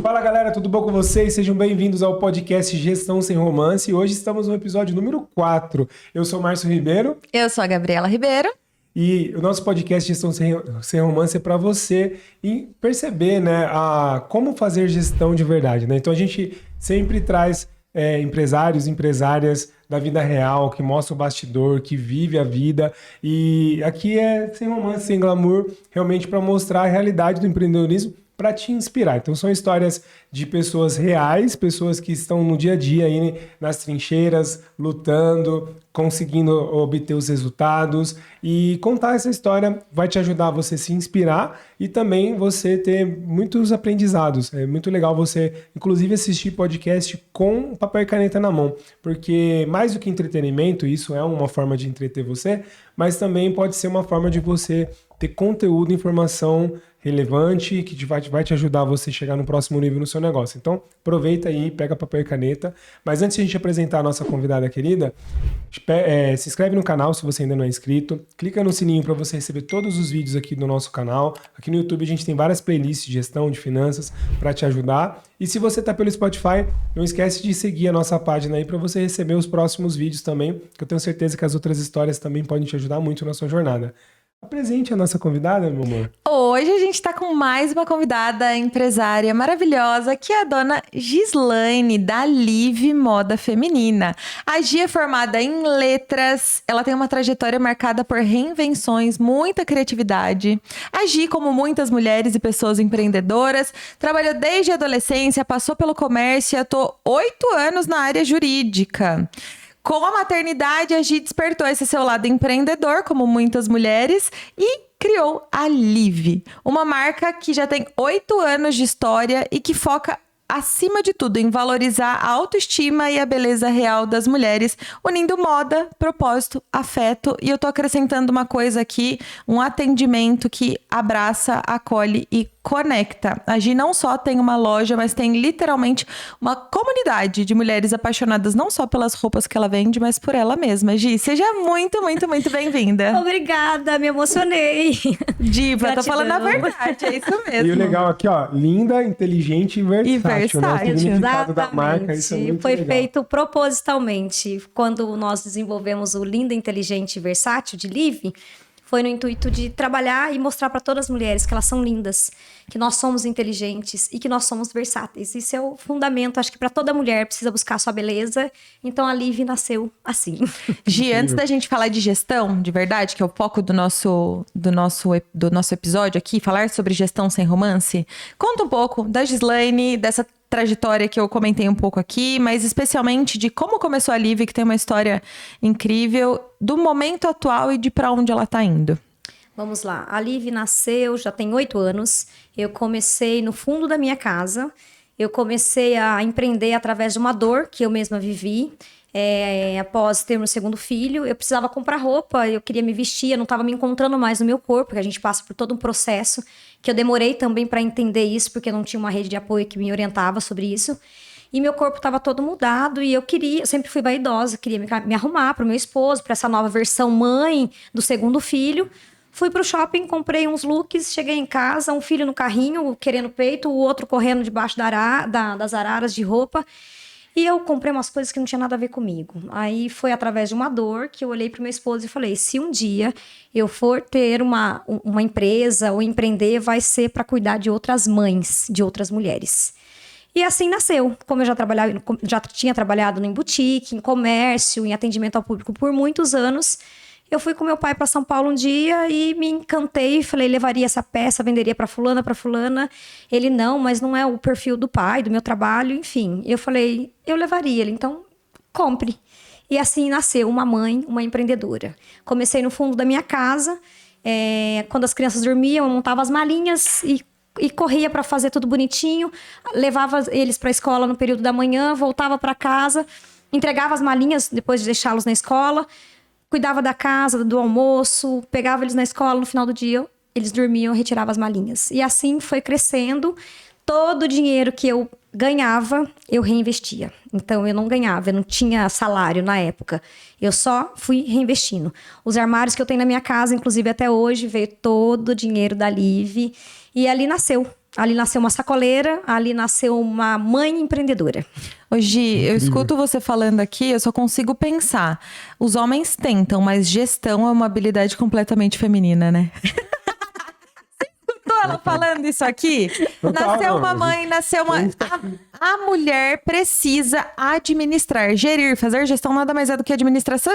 Fala galera, tudo bom com vocês? Sejam bem-vindos ao podcast Gestão Sem Romance. E hoje estamos no episódio número 4. Eu sou o Márcio Ribeiro. Eu sou a Gabriela Ribeiro. E o nosso podcast Gestão Sem Romance é para você perceber, né, como fazer gestão de verdade, né? Então a gente sempre traz empresários, empresárias da vida real, que mostra o bastidor, que vive a vida. E aqui é sem romance, sem glamour, realmente para mostrar a realidade do empreendedorismo, para te inspirar. Então são histórias de pessoas reais, pessoas que estão no dia a dia aí nas trincheiras, lutando, conseguindo obter os resultados, e contar essa história vai te ajudar a você se inspirar e também você ter muitos aprendizados. É muito legal você, inclusive, assistir podcast com papel e caneta na mão, porque mais do que entretenimento, isso é uma forma de entreter você, mas também pode ser uma forma de você ter conteúdo, informação relevante, que vai te ajudar a você chegar no próximo nível no seu negócio. Então, aproveita aí, pega papel e caneta. Mas antes de a gente apresentar a nossa convidada querida, se inscreve no canal se você ainda não é inscrito, clica no sininho para você receber todos os vídeos aqui do nosso canal. Aqui no YouTube a gente tem várias playlists de gestão, de finanças, para te ajudar. E se você está pelo Spotify, não esquece de seguir a nossa página aí para você receber os próximos vídeos também, que eu tenho certeza que as outras histórias também podem te ajudar muito na sua jornada. Apresente a nossa convidada, meu amor. Hoje a gente tá com mais uma convidada empresária maravilhosa, que é a dona Gislaine, da Live Moda Feminina. A Gi é formada em letras, ela tem uma trajetória marcada por reinvenções, muita criatividade. A Gi, como muitas mulheres e pessoas empreendedoras, trabalhou desde a adolescência, passou pelo comércio e atuou 8 anos na área jurídica. Com a maternidade, a Gi despertou esse seu lado empreendedor, como muitas mulheres, e criou a Live, uma marca que já tem 8 anos de história e que foca, acima de tudo, em valorizar a autoestima e a beleza real das mulheres, unindo moda, propósito, afeto. E eu tô acrescentando uma coisa aqui, um atendimento que abraça, acolhe e conecta. A Gi não só tem uma loja, mas tem literalmente uma comunidade de mulheres apaixonadas não só pelas roupas que ela vende, mas por ela mesma. Gi, seja muito, muito, muito bem-vinda. Obrigada, me emocionei. Diva, Gratidão. tô falando a verdade, é isso mesmo. E o legal aqui, ó, linda, inteligente e versátil. Né? O significado da marca, isso é muito Foi legal. feito propositalmente. Quando nós desenvolvemos o Linda, Inteligente e Versátil de Live, foi no intuito de trabalhar e mostrar para todas as mulheres que elas são lindas, que nós somos inteligentes e que nós somos versáteis. Isso é o fundamento, acho que para toda mulher precisa buscar a sua beleza. Então a Live nasceu assim. Gi, antes da gente falar de gestão, de verdade, que é o foco do nosso episódio aqui, falar sobre gestão sem romance, conta um pouco da Gislaine, dessa trajetória que eu comentei um pouco aqui, mas especialmente de como começou a Live, que tem uma história incrível, do momento atual e de para onde ela tá indo. Vamos lá, a Live nasceu, já tem 8 anos. Eu comecei no fundo da minha casa. Eu comecei a empreender através de uma dor que eu mesma vivi. Após ter meu segundo filho, eu precisava comprar roupa, eu queria me vestir, eu não estava me encontrando mais no meu corpo, porque a gente passa por todo um processo, que eu demorei também para entender isso, porque eu não tinha uma rede de apoio que me orientava sobre isso. E meu corpo estava todo mudado e eu sempre fui vaidosa, queria me arrumar para o meu esposo, para essa nova versão mãe do segundo filho. Fui pro shopping, comprei uns looks, cheguei em casa, um filho no carrinho, querendo peito, o outro correndo debaixo das araras de roupa. E eu comprei umas coisas que não tinha nada a ver comigo. Aí foi através de uma dor que eu olhei pro meu esposo e falei, se um dia eu for ter uma empresa ou empreender, vai ser para cuidar de outras mães, de outras mulheres. E assim nasceu. Como eu já tinha trabalhado em boutique, em comércio, em atendimento ao público por muitos anos, eu fui com meu pai para São Paulo um dia e me encantei. Falei, levaria essa peça, venderia para fulana, para fulana. Ele, não, mas não é o perfil do pai, do meu trabalho, enfim. Eu falei, eu levaria. Ele, então, compre. E assim nasceu uma mãe, uma empreendedora. Comecei no fundo da minha casa. Quando as crianças dormiam, eu montava as malinhas e corria para fazer tudo bonitinho. Levava eles para a escola no período da manhã, voltava para casa, entregava as malinhas depois de deixá-los na escola. Cuidava da casa, do almoço, pegava eles na escola, no final do dia eles dormiam, eu retirava as malinhas. E assim foi crescendo. Todo o dinheiro que eu ganhava, eu reinvestia. Então eu não ganhava, eu não tinha salário na época. Eu só fui reinvestindo. Os armários que eu tenho na minha casa, inclusive até hoje, veio todo o dinheiro da Live. E ali nasceu Ali nasceu uma sacoleira, ali nasceu uma mãe empreendedora. Hoje, eu escuto você falando aqui, eu só consigo pensar. Os homens tentam, mas gestão é uma habilidade completamente feminina, né? Ela falando isso aqui, nasceu uma mãe, nasceu uma... A mulher precisa administrar, gerir, fazer gestão nada mais é do que administração.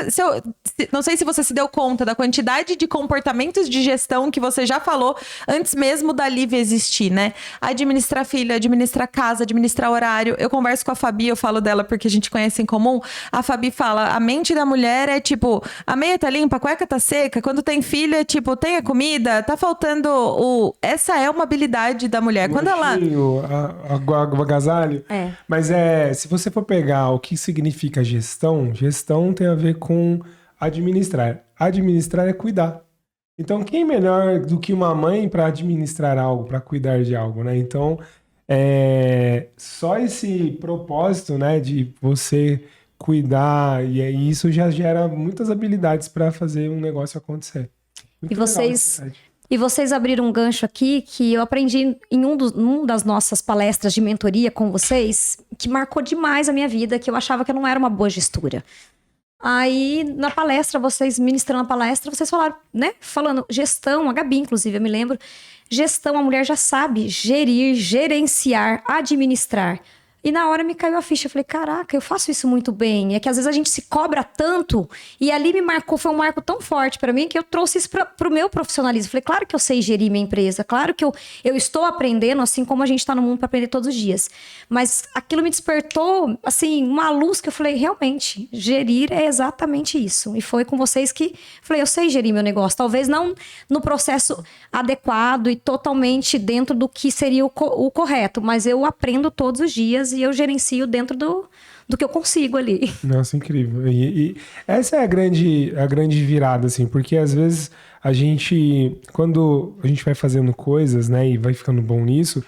Não sei se você se deu conta da quantidade de comportamentos de gestão que você já falou antes mesmo da Lívia existir, né? Administrar filho, administrar casa, administrar horário. Eu converso com a Fabi, eu falo dela porque a gente conhece em comum. A Fabi fala, a mente da mulher é tipo, a meia tá limpa, a cueca tá seca. Quando tem filho é tipo, tem a comida, tá faltando o... Essa é uma habilidade da mulher. Quando ela... O agasalho. É. Mas se você for pegar o que significa gestão tem a ver com administrar. Administrar é cuidar. Então, quem melhor do que uma mãe para administrar algo, para cuidar de algo, né? Então, só esse propósito, né, de você cuidar, e isso já gera muitas habilidades para fazer um negócio acontecer. Muito E vocês abriram um gancho aqui que eu aprendi em um das nossas palestras de mentoria com vocês, que marcou demais a minha vida, que eu achava que eu não era uma boa gestora. Aí, na palestra, vocês ministrando a palestra, vocês falaram, né? Falando gestão, a Gabi, inclusive, eu me lembro. Gestão, a mulher já sabe gerir, gerenciar, administrar. E na hora me caiu a ficha, eu falei, caraca, eu faço isso muito bem. É que às vezes a gente se cobra tanto, e ali me marcou, foi um marco tão forte pra mim, que eu trouxe isso pro meu profissionalismo. Eu falei, claro que eu sei gerir minha empresa, claro que eu estou aprendendo, assim como a gente tá no mundo pra aprender todos os dias. Mas aquilo me despertou, assim, uma luz que eu falei, realmente, gerir é exatamente isso. E foi com vocês que, falei, eu sei gerir meu negócio. Talvez não no processo adequado e totalmente dentro do que seria o correto, mas eu aprendo todos os dias e eu gerencio dentro do que eu consigo ali. Nossa, incrível. E essa é a grande virada, assim, porque às vezes quando a gente vai fazendo coisas, né, e vai ficando bom nisso,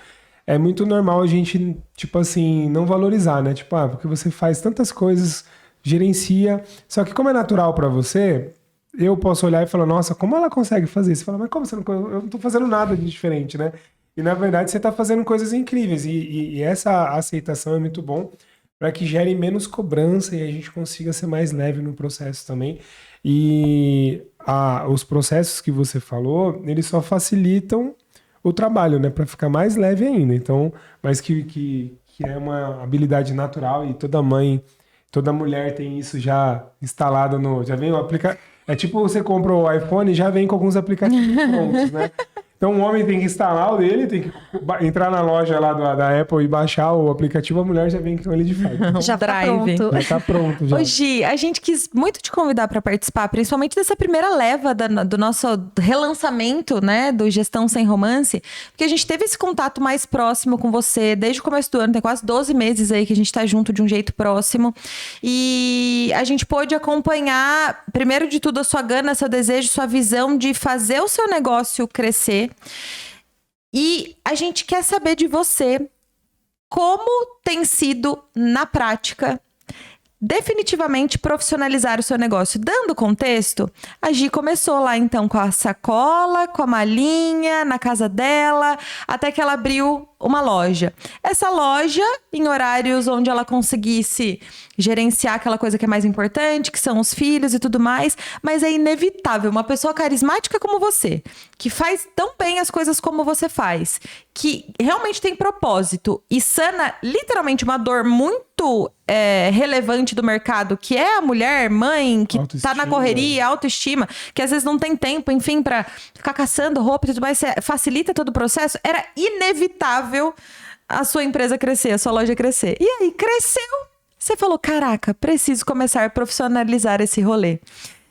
é muito normal a gente, tipo assim, não valorizar, né? Tipo, porque você faz tantas coisas, gerencia, só que como é natural pra você, eu posso olhar e falar, nossa, como ela consegue fazer isso? Você fala, mas como eu não tô fazendo nada de diferente, né? E, na verdade, você está fazendo coisas incríveis. E essa aceitação é muito bom para que gere menos cobrança e a gente consiga ser mais leve no processo também. E os processos que você falou, eles só facilitam o trabalho, né? Para ficar mais leve ainda. Então, mas que é uma habilidade natural e toda mãe, toda mulher tem isso já instalado já vem o aplicativo. É tipo você compra o iPhone e já vem com alguns aplicativos prontos, né? Então o homem tem que instalar o dele, tem que entrar na loja lá da Apple e baixar o aplicativo, a mulher já vem com ele de fato. Já tá pronto. Já tá pronto. Já. Ô, Gi, a gente quis muito te convidar para participar, principalmente dessa primeira leva do nosso relançamento, né, do Gestão Sem Romance, porque a gente teve esse contato mais próximo com você desde o começo do ano, tem quase 12 meses aí que a gente tá junto de um jeito próximo, e a gente pôde acompanhar, primeiro de tudo, a sua gana, seu desejo, sua visão de fazer o seu negócio crescer. E a gente quer saber de você como tem sido, na prática, definitivamente profissionalizar o seu negócio. Dando contexto, a Gi começou lá então com a sacola, com a malinha, na casa dela, até que ela abriu uma loja. Essa loja, em horários onde ela conseguisse gerenciar aquela coisa que é mais importante, que são os filhos e tudo mais, mas é inevitável. Uma pessoa carismática como você, que faz tão bem as coisas como você faz, que realmente tem propósito e sana literalmente uma dor muito relevante do mercado, que é a mulher, mãe, que tá na correria, autoestima, que às vezes não tem tempo, enfim, pra ficar caçando roupa e tudo mais, facilita todo o processo, era inevitável a sua empresa crescer, a sua loja crescer. E aí, cresceu, você falou, caraca, preciso começar a profissionalizar esse rolê.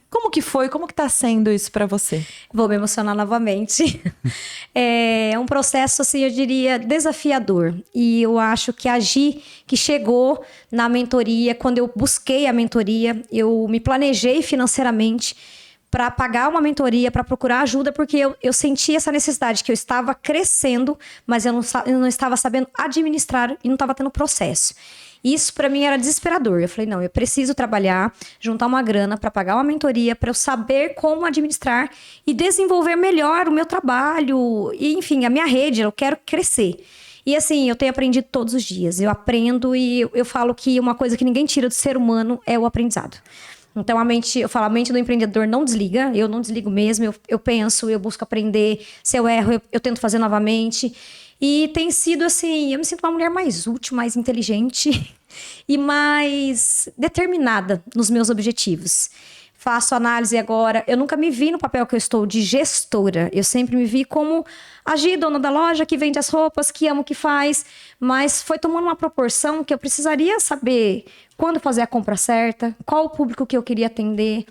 Como que foi? Como que tá sendo isso pra você? Vou me emocionar novamente. É um processo, assim, eu diria, desafiador. E eu acho que a Gi, que chegou na mentoria, quando eu busquei a mentoria, eu me planejei financeiramente para pagar uma mentoria, para procurar ajuda, porque eu senti essa necessidade, que eu estava crescendo, mas eu não estava sabendo administrar e não estava tendo processo. Isso para mim era desesperador. Eu falei, não, eu preciso trabalhar, juntar uma grana para pagar uma mentoria, para eu saber como administrar e desenvolver melhor o meu trabalho e, enfim, a minha rede. Eu quero crescer. E assim, eu tenho aprendido todos os dias. Eu aprendo e eu falo que uma coisa que ninguém tira do ser humano é o aprendizado. Então, a mente do empreendedor não desliga, eu não desligo mesmo, eu penso, eu busco aprender, se eu erro, eu tento fazer novamente. E tem sido assim, eu me sinto uma mulher mais útil, mais inteligente e mais determinada nos meus objetivos. Faço análise agora, eu nunca me vi no papel que eu estou de gestora, eu sempre me vi como dona da loja, que vende as roupas, que ama o que faz, mas foi tomando uma proporção que eu precisaria saber quando fazer a compra certa, qual o público que eu queria atender,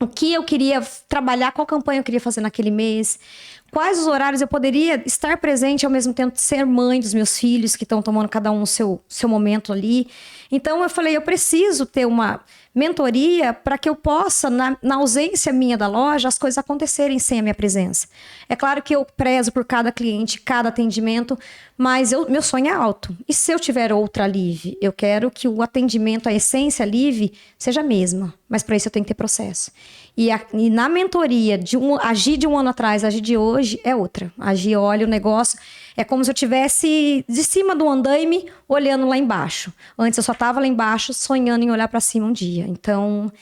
o que eu queria trabalhar, qual campanha eu queria fazer naquele mês, quais os horários eu poderia estar presente ao mesmo tempo de ser mãe dos meus filhos, que estão tomando cada um o seu momento ali. Então eu falei, eu preciso ter uma mentoria para que eu possa, na ausência minha da loja, as coisas acontecerem sem a minha presença. É claro que eu prezo por cada cliente, cada atendimento, mas meu sonho é alto. E se eu tiver outra Live? Eu quero que o atendimento, a essência Live, seja a mesma. Mas para isso eu tenho que ter processo. E na mentoria, agir de um ano atrás, agir de hoje, é outra. Agir, olha o negócio, é como se eu estivesse de cima do andaime, olhando lá embaixo. Antes eu só estava lá embaixo, sonhando em olhar para cima um dia. Então,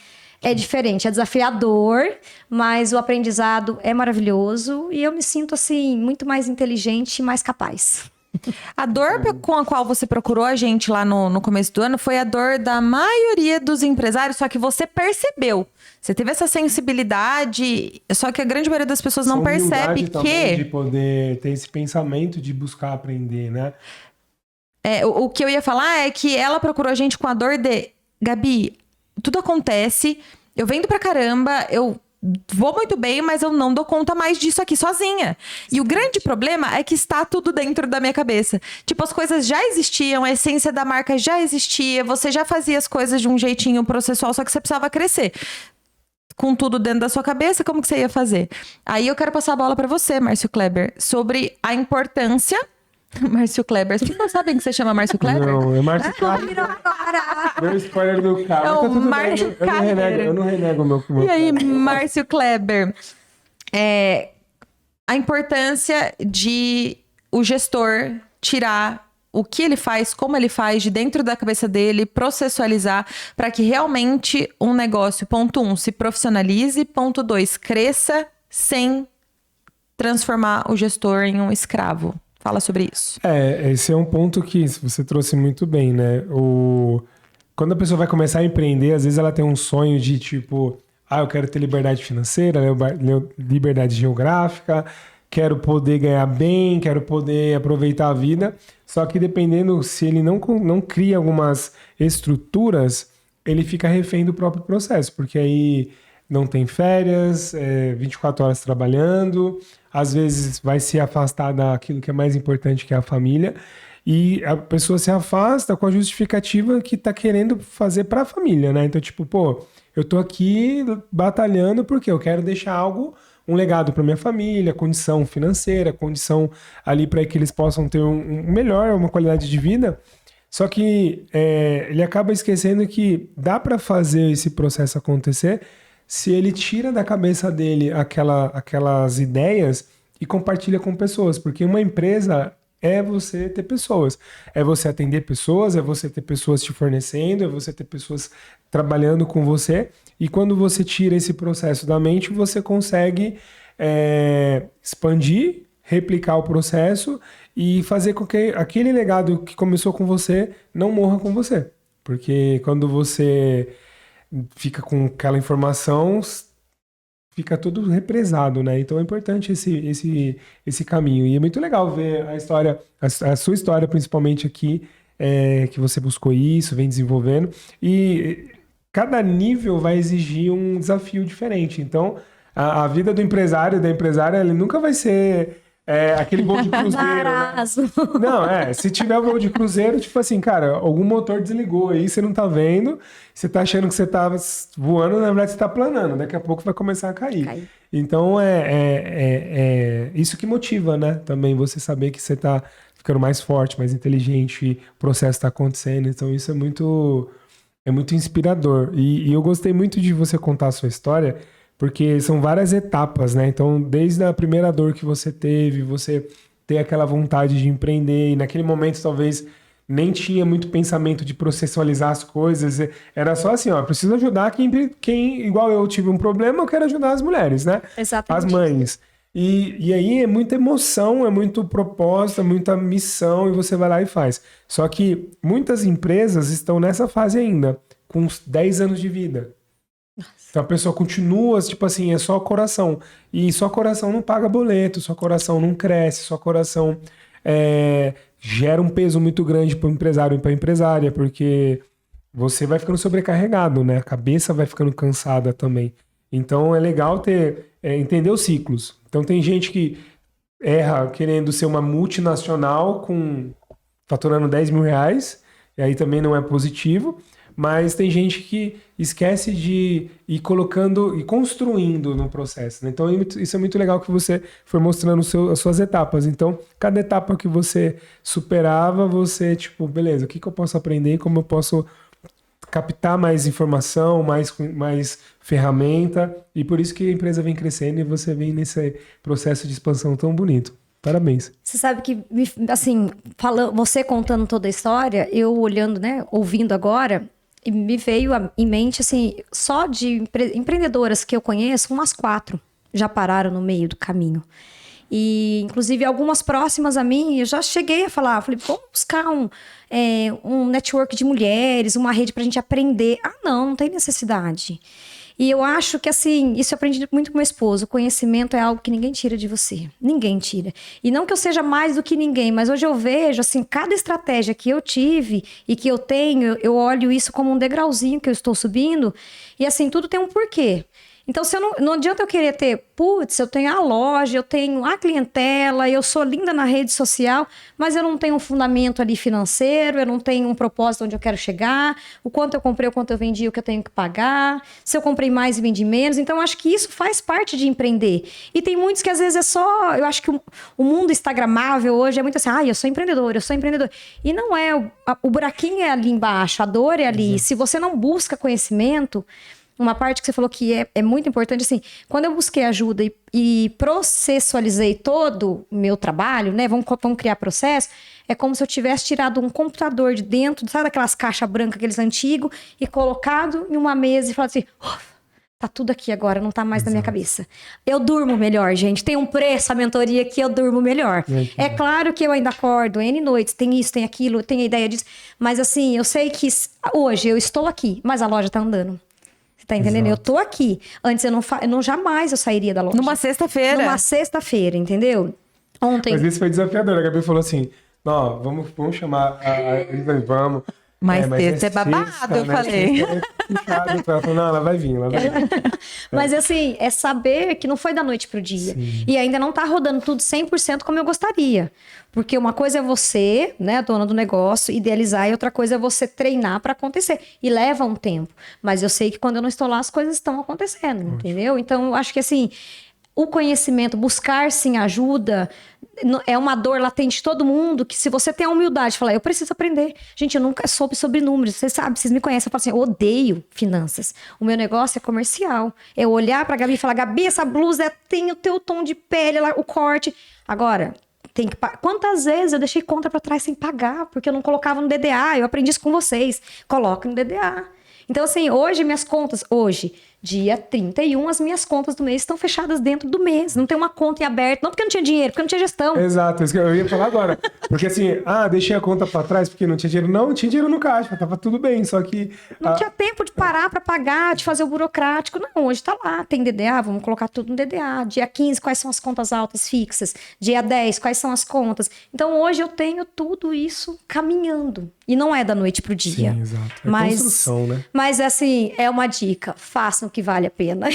é diferente, é desafiador, mas o aprendizado é maravilhoso. E eu me sinto, assim, muito mais inteligente e mais capaz. A dor com a qual você procurou a gente lá no começo do ano foi a dor da maioria dos empresários, só que você percebeu. Você teve essa sensibilidade, só que a grande maioria das pessoas não percebe que... de poder ter esse pensamento de buscar aprender, né? O que eu ia falar é que ela procurou a gente com a dor de... Gabi, tudo acontece, eu vendo pra caramba, eu... vou muito bem, mas eu não dou conta mais disso aqui sozinha. E o grande problema é que está tudo dentro da minha cabeça. Tipo, as coisas já existiam, a essência da marca já existia, você já fazia as coisas de um jeitinho processual, só que você precisava crescer. Com tudo dentro da sua cabeça, como que você ia fazer? Aí eu quero passar a bola para você, Márcio Kleber, sobre a importância... Márcio Kleber. As pessoas sabem que você chama Márcio Kleber? Não, é Márcio Kleber. Meu spoiler do carro. É o Márcio Kleber. Eu não renego o meu... E aí, Márcio Kleber? A importância de o gestor tirar o que ele faz, como ele faz, de dentro da cabeça dele, processualizar, para que realmente um negócio, ponto 1, se profissionalize, ponto 2, cresça, sem transformar o gestor em um escravo. Fala sobre isso. Esse é um ponto que você trouxe muito bem, né? Quando a pessoa vai começar a empreender, às vezes ela tem um sonho de tipo, eu quero ter liberdade financeira, liberdade geográfica, quero poder ganhar bem, quero poder aproveitar a vida. Só que dependendo, se ele não cria algumas estruturas, ele fica refém do próprio processo, porque aí não tem férias, 24 horas trabalhando, às vezes vai se afastar daquilo que é mais importante, que é a família, e a pessoa se afasta com a justificativa que tá querendo fazer para a família, né? Então, tipo, eu tô aqui batalhando porque eu quero deixar um legado para minha família, condição financeira, condição ali para que eles possam ter uma qualidade de vida. Só que ele acaba esquecendo que dá para fazer esse processo acontecer se ele tira da cabeça dele aquelas ideias e compartilha com pessoas. Porque uma empresa é você ter pessoas. É você atender pessoas, é você ter pessoas te fornecendo, é você ter pessoas trabalhando com você. E quando você tira esse processo da mente, você consegue expandir, replicar o processo e fazer com que aquele legado que começou com você não morra com você. Porque quando você fica com aquela informação, fica tudo represado, né? Então é importante esse caminho. E é muito legal ver a história, a sua história principalmente aqui, que você buscou isso, vem desenvolvendo. E cada nível vai exigir um desafio diferente. Então, a vida do empresário, da empresária, ele nunca vai ser aquele voo de cruzeiro, né? Não, se tiver o voo de cruzeiro, tipo assim, cara, algum motor desligou aí, você não tá vendo, você tá achando que você tá voando, na verdade você tá planando, daqui a pouco vai começar a cair. Então, isso que motiva, né? Também você saber que você tá ficando mais forte, mais inteligente, o processo está acontecendo. Então isso é muito inspirador. E eu gostei muito de você contar a sua história, porque são várias etapas, né? Então, desde a primeira dor que você teve, você ter aquela vontade de empreender, e naquele momento talvez nem tinha muito pensamento de processualizar as coisas, era só assim, ó, preciso ajudar quem igual eu tive um problema, eu quero ajudar as mulheres, né? Exatamente. As mães. E aí é muita emoção, é muito propósito, é muita missão, e você vai lá e faz. Só que muitas empresas estão nessa fase ainda, com uns 10 anos de vida. Então a pessoa continua, tipo assim, é só coração. E só coração não paga boleto, só coração não cresce, só coração gera um peso muito grande para o empresário e para a empresária, porque você vai ficando sobrecarregado, né? A cabeça vai ficando cansada também. Então é legal entender os ciclos. Então tem gente que erra querendo ser uma multinacional faturando 10 mil reais, e aí também não é positivo. Mas tem gente que esquece de ir colocando e construindo no processo, né? Então isso é muito legal que você foi mostrando as suas etapas. Então, cada etapa que você superava, você, tipo, beleza, o que eu posso aprender? Como eu posso captar mais informação, mais ferramenta? E por isso que a empresa vem crescendo e você vem nesse processo de expansão tão bonito. Parabéns. Você sabe que, assim, você contando toda a história, eu olhando, né, ouvindo agora, e me veio em mente, assim, só de empreendedoras que eu conheço, umas 4 já pararam no meio do caminho. E, inclusive, algumas próximas a mim, eu já cheguei a falar, falei, vamos buscar um network de mulheres, uma rede pra gente aprender. Ah, não tem necessidade. E eu acho que, assim, isso eu aprendi muito com meu esposo. O conhecimento é algo que ninguém tira de você. Ninguém tira. E não que eu seja mais do que ninguém, mas hoje eu vejo, assim, cada estratégia que eu tive e que eu tenho, eu olho isso como um degrauzinho que eu estou subindo. E, assim, tudo tem um porquê. Então, não adianta eu querer ter, eu tenho a loja, eu tenho a clientela, eu sou linda na rede social, mas eu não tenho um fundamento ali financeiro, eu não tenho um propósito onde eu quero chegar, o quanto eu comprei, o quanto eu vendi, o que eu tenho que pagar, se eu comprei mais e vendi menos. Então, eu acho que isso faz parte de empreender. E tem muitos que às vezes é só, eu acho que o mundo instagramável hoje é muito assim, eu sou empreendedor. E não é, o buraquinho é ali embaixo, a dor é ali. Se você não busca conhecimento... Uma parte que você falou que é muito importante, assim, quando eu busquei ajuda e processualizei todo o meu trabalho, né, vamos criar processo, é como se eu tivesse tirado um computador de dentro, sabe daquelas caixas brancas, aqueles antigos, e colocado em uma mesa e falado assim, tá tudo aqui agora, não tá mais na minha cabeça. Eu durmo melhor, gente, tem um preço a mentoria que eu durmo melhor. É claro que eu ainda acordo N noites, tem isso, tem aquilo, tem a ideia disso, mas assim, eu sei que hoje eu estou aqui, mas a loja tá andando. Você tá entendendo? Exato. Eu tô aqui. Antes eu jamais eu sairia da loja. Numa sexta-feira, entendeu? Ontem. Mas isso foi desafiador. A Gabi falou assim, vamos chamar vamos. Mas sexta é babado, sexta, eu falei. Ela falou, não, ela vai vir. Mas assim, é saber que não foi da noite pro dia. Sim. E ainda não tá rodando tudo 100% como eu gostaria. Porque uma coisa é você, né, a dona do negócio, idealizar, e outra coisa é você treinar para acontecer. E leva um tempo. Mas eu sei que quando eu não estou lá, as coisas estão acontecendo, entendeu? Então, eu acho que assim, o conhecimento, buscar sim ajuda, é uma dor latente de todo mundo, que se você tem a humildade de falar, eu preciso aprender. Gente, eu nunca soube sobre números, vocês sabem, vocês me conhecem, eu falo assim, eu odeio finanças. O meu negócio é comercial. Eu olhar pra Gabi e falar, Gabi, essa blusa tem o teu tom de pele, o corte. Agora, tem que pagar. Quantas vezes eu deixei conta pra trás sem pagar, porque eu não colocava no DDA, eu aprendi isso com vocês. Coloca no DDA. Então, assim, dia 31, as minhas contas do mês estão fechadas dentro do mês. Não tem uma conta em aberto. Não porque não tinha dinheiro, porque não tinha gestão. Exato, isso que eu ia falar agora. Porque assim, deixei a conta pra trás porque não tinha dinheiro. Não tinha dinheiro no caixa, tava tudo bem, só que... Não tinha tempo de parar pra pagar, de fazer o burocrático. Não, hoje tá lá, tem DDA, vamos colocar tudo no DDA. Dia 15, quais são as contas altas fixas? Dia 10, quais são as contas? Então, hoje eu tenho tudo isso caminhando. E não é da noite pro dia. Sim, exato. É construção, né? Mas, assim, é uma dica. Façam o que vale a pena.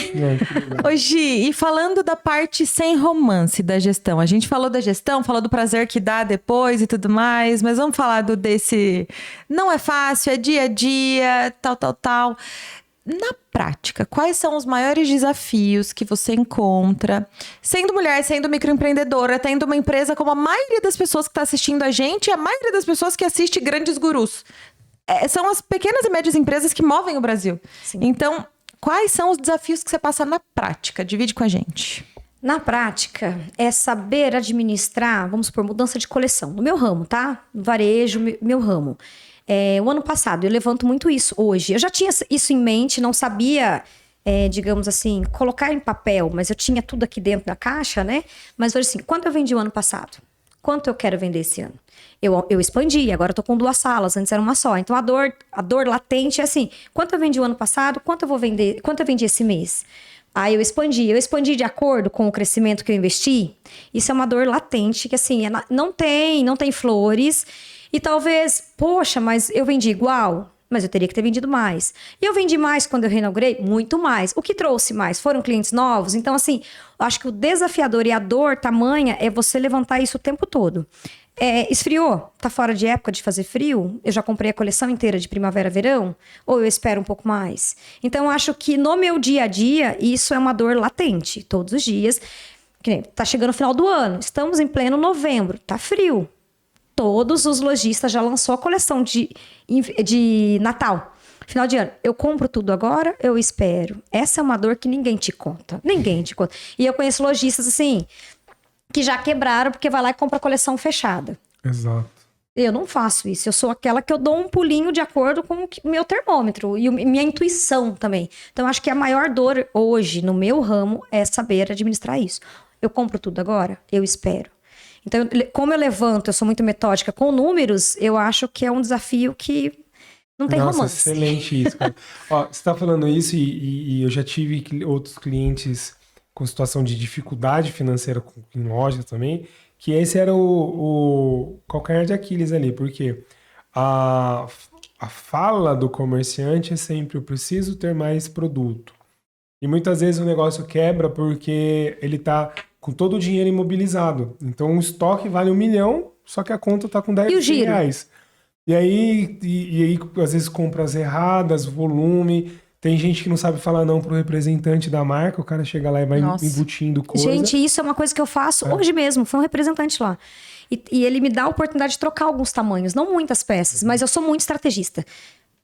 Ô, Gi, e falando da parte sem romance da gestão. A gente falou da gestão, falou do prazer que dá depois e tudo mais, mas vamos falar desse... Não é fácil, é dia a dia, tal. na prática, quais são os maiores desafios que você encontra, sendo mulher, sendo microempreendedora, tendo uma empresa como a maioria das pessoas que está assistindo a gente e a maioria das pessoas que assiste Grandes Gurus? São as pequenas e médias empresas que movem o Brasil. Sim. Então, quais são os desafios que você passa na prática? Divide com a gente. Na prática, é saber administrar, vamos supor, mudança de coleção. No meu ramo, tá? No varejo, meu ramo. O ano passado, eu levanto muito isso hoje. Eu já tinha isso em mente, não sabia, digamos assim, colocar em papel, mas eu tinha tudo aqui dentro da caixa, né? Mas hoje, assim, quanto eu vendi o ano passado? Quanto eu quero vender esse ano? Eu expandi, agora eu tô com 2 salas, antes era uma só. Então, a dor latente é assim, quanto eu vendi o ano passado, quanto eu vou vender, quanto eu vendi esse mês? Aí eu expandi de acordo com o crescimento que eu investi. Isso é uma dor latente, que assim, não tem flores. E talvez, poxa, mas eu vendi igual? Mas eu teria que ter vendido mais. E eu vendi mais quando eu reinaugurei? Muito mais. O que trouxe mais? Foram clientes novos? Então, assim, eu acho que o desafiador e a dor tamanha é você levantar isso o tempo todo. Esfriou? Tá fora de época de fazer frio? Eu já comprei a coleção inteira de primavera-verão? Ou eu espero um pouco mais? Então, eu acho que no meu dia a dia, isso é uma dor latente. Todos os dias. Tá chegando o final do ano. Estamos em pleno novembro. Tá frio. Todos os lojistas já lançou a coleção de Natal. Final de ano. Eu compro tudo agora, eu espero. Essa é uma dor que ninguém te conta. Ninguém te conta. E eu conheço lojistas, assim, que já quebraram porque vai lá e compra a coleção fechada. Exato. Eu não faço isso. Eu sou aquela que eu dou um pulinho de acordo com o meu termômetro e minha intuição também. Então, acho que a maior dor hoje no meu ramo é saber administrar isso. Eu compro tudo agora, eu espero. Então, como eu levanto, eu sou muito metódica com números, eu acho que é um desafio que não tem romance. Excelente isso, cara. Ó, você está falando isso e eu já tive outros clientes com situação de dificuldade financeira em loja também, que esse era o calcanhar de Aquiles ali, porque a fala do comerciante é sempre: eu preciso ter mais produto. E muitas vezes o negócio quebra porque ele está com todo o dinheiro imobilizado. Então o estoque vale 1 milhão, só que a conta está com 10 reais. E aí, às vezes, compras erradas, volume. Tem gente que não sabe falar não pro representante da marca, o cara chega lá e vai embutindo coisa. Gente, isso é uma coisa que eu faço hoje mesmo. Foi um representante lá. E ele me dá a oportunidade de trocar alguns tamanhos, não muitas peças, mas eu sou muito estrategista.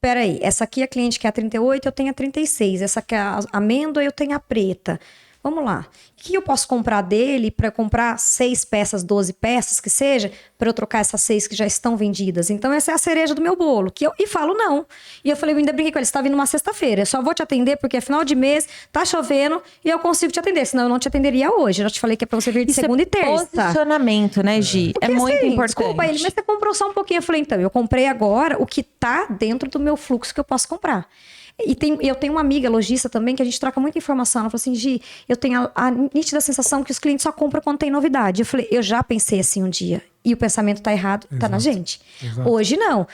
Peraí, essa aqui a cliente quer a 38, eu tenho a 36. Essa aqui é a amêndoa, eu tenho a preta. Vamos lá. O que eu posso comprar dele para eu comprar 6 peças, 12 peças, que seja, para eu trocar essas 6 que já estão vendidas? Então, essa é a cereja do meu bolo. E falo não. E eu falei, eu ainda brinquei com ele, você tá vindo uma sexta-feira, eu só vou te atender porque é final de mês, tá chovendo e eu consigo te atender, senão eu não te atenderia hoje. Eu já te falei que é para você vir de segunda e terça. Posicionamento, né, Gi? Porque, muito assim, importante. Desculpa ele, mas você comprou só um pouquinho. Eu falei, então, eu comprei agora o que tá dentro do meu fluxo que eu posso comprar. E eu tenho uma amiga lojista também que a gente troca muita informação. Ela falou assim, Gi, eu tenho a nítida sensação que os clientes só compram quando tem novidade. Eu falei, eu já pensei assim um dia. E o pensamento tá errado, tá na gente. Exato. Hoje não.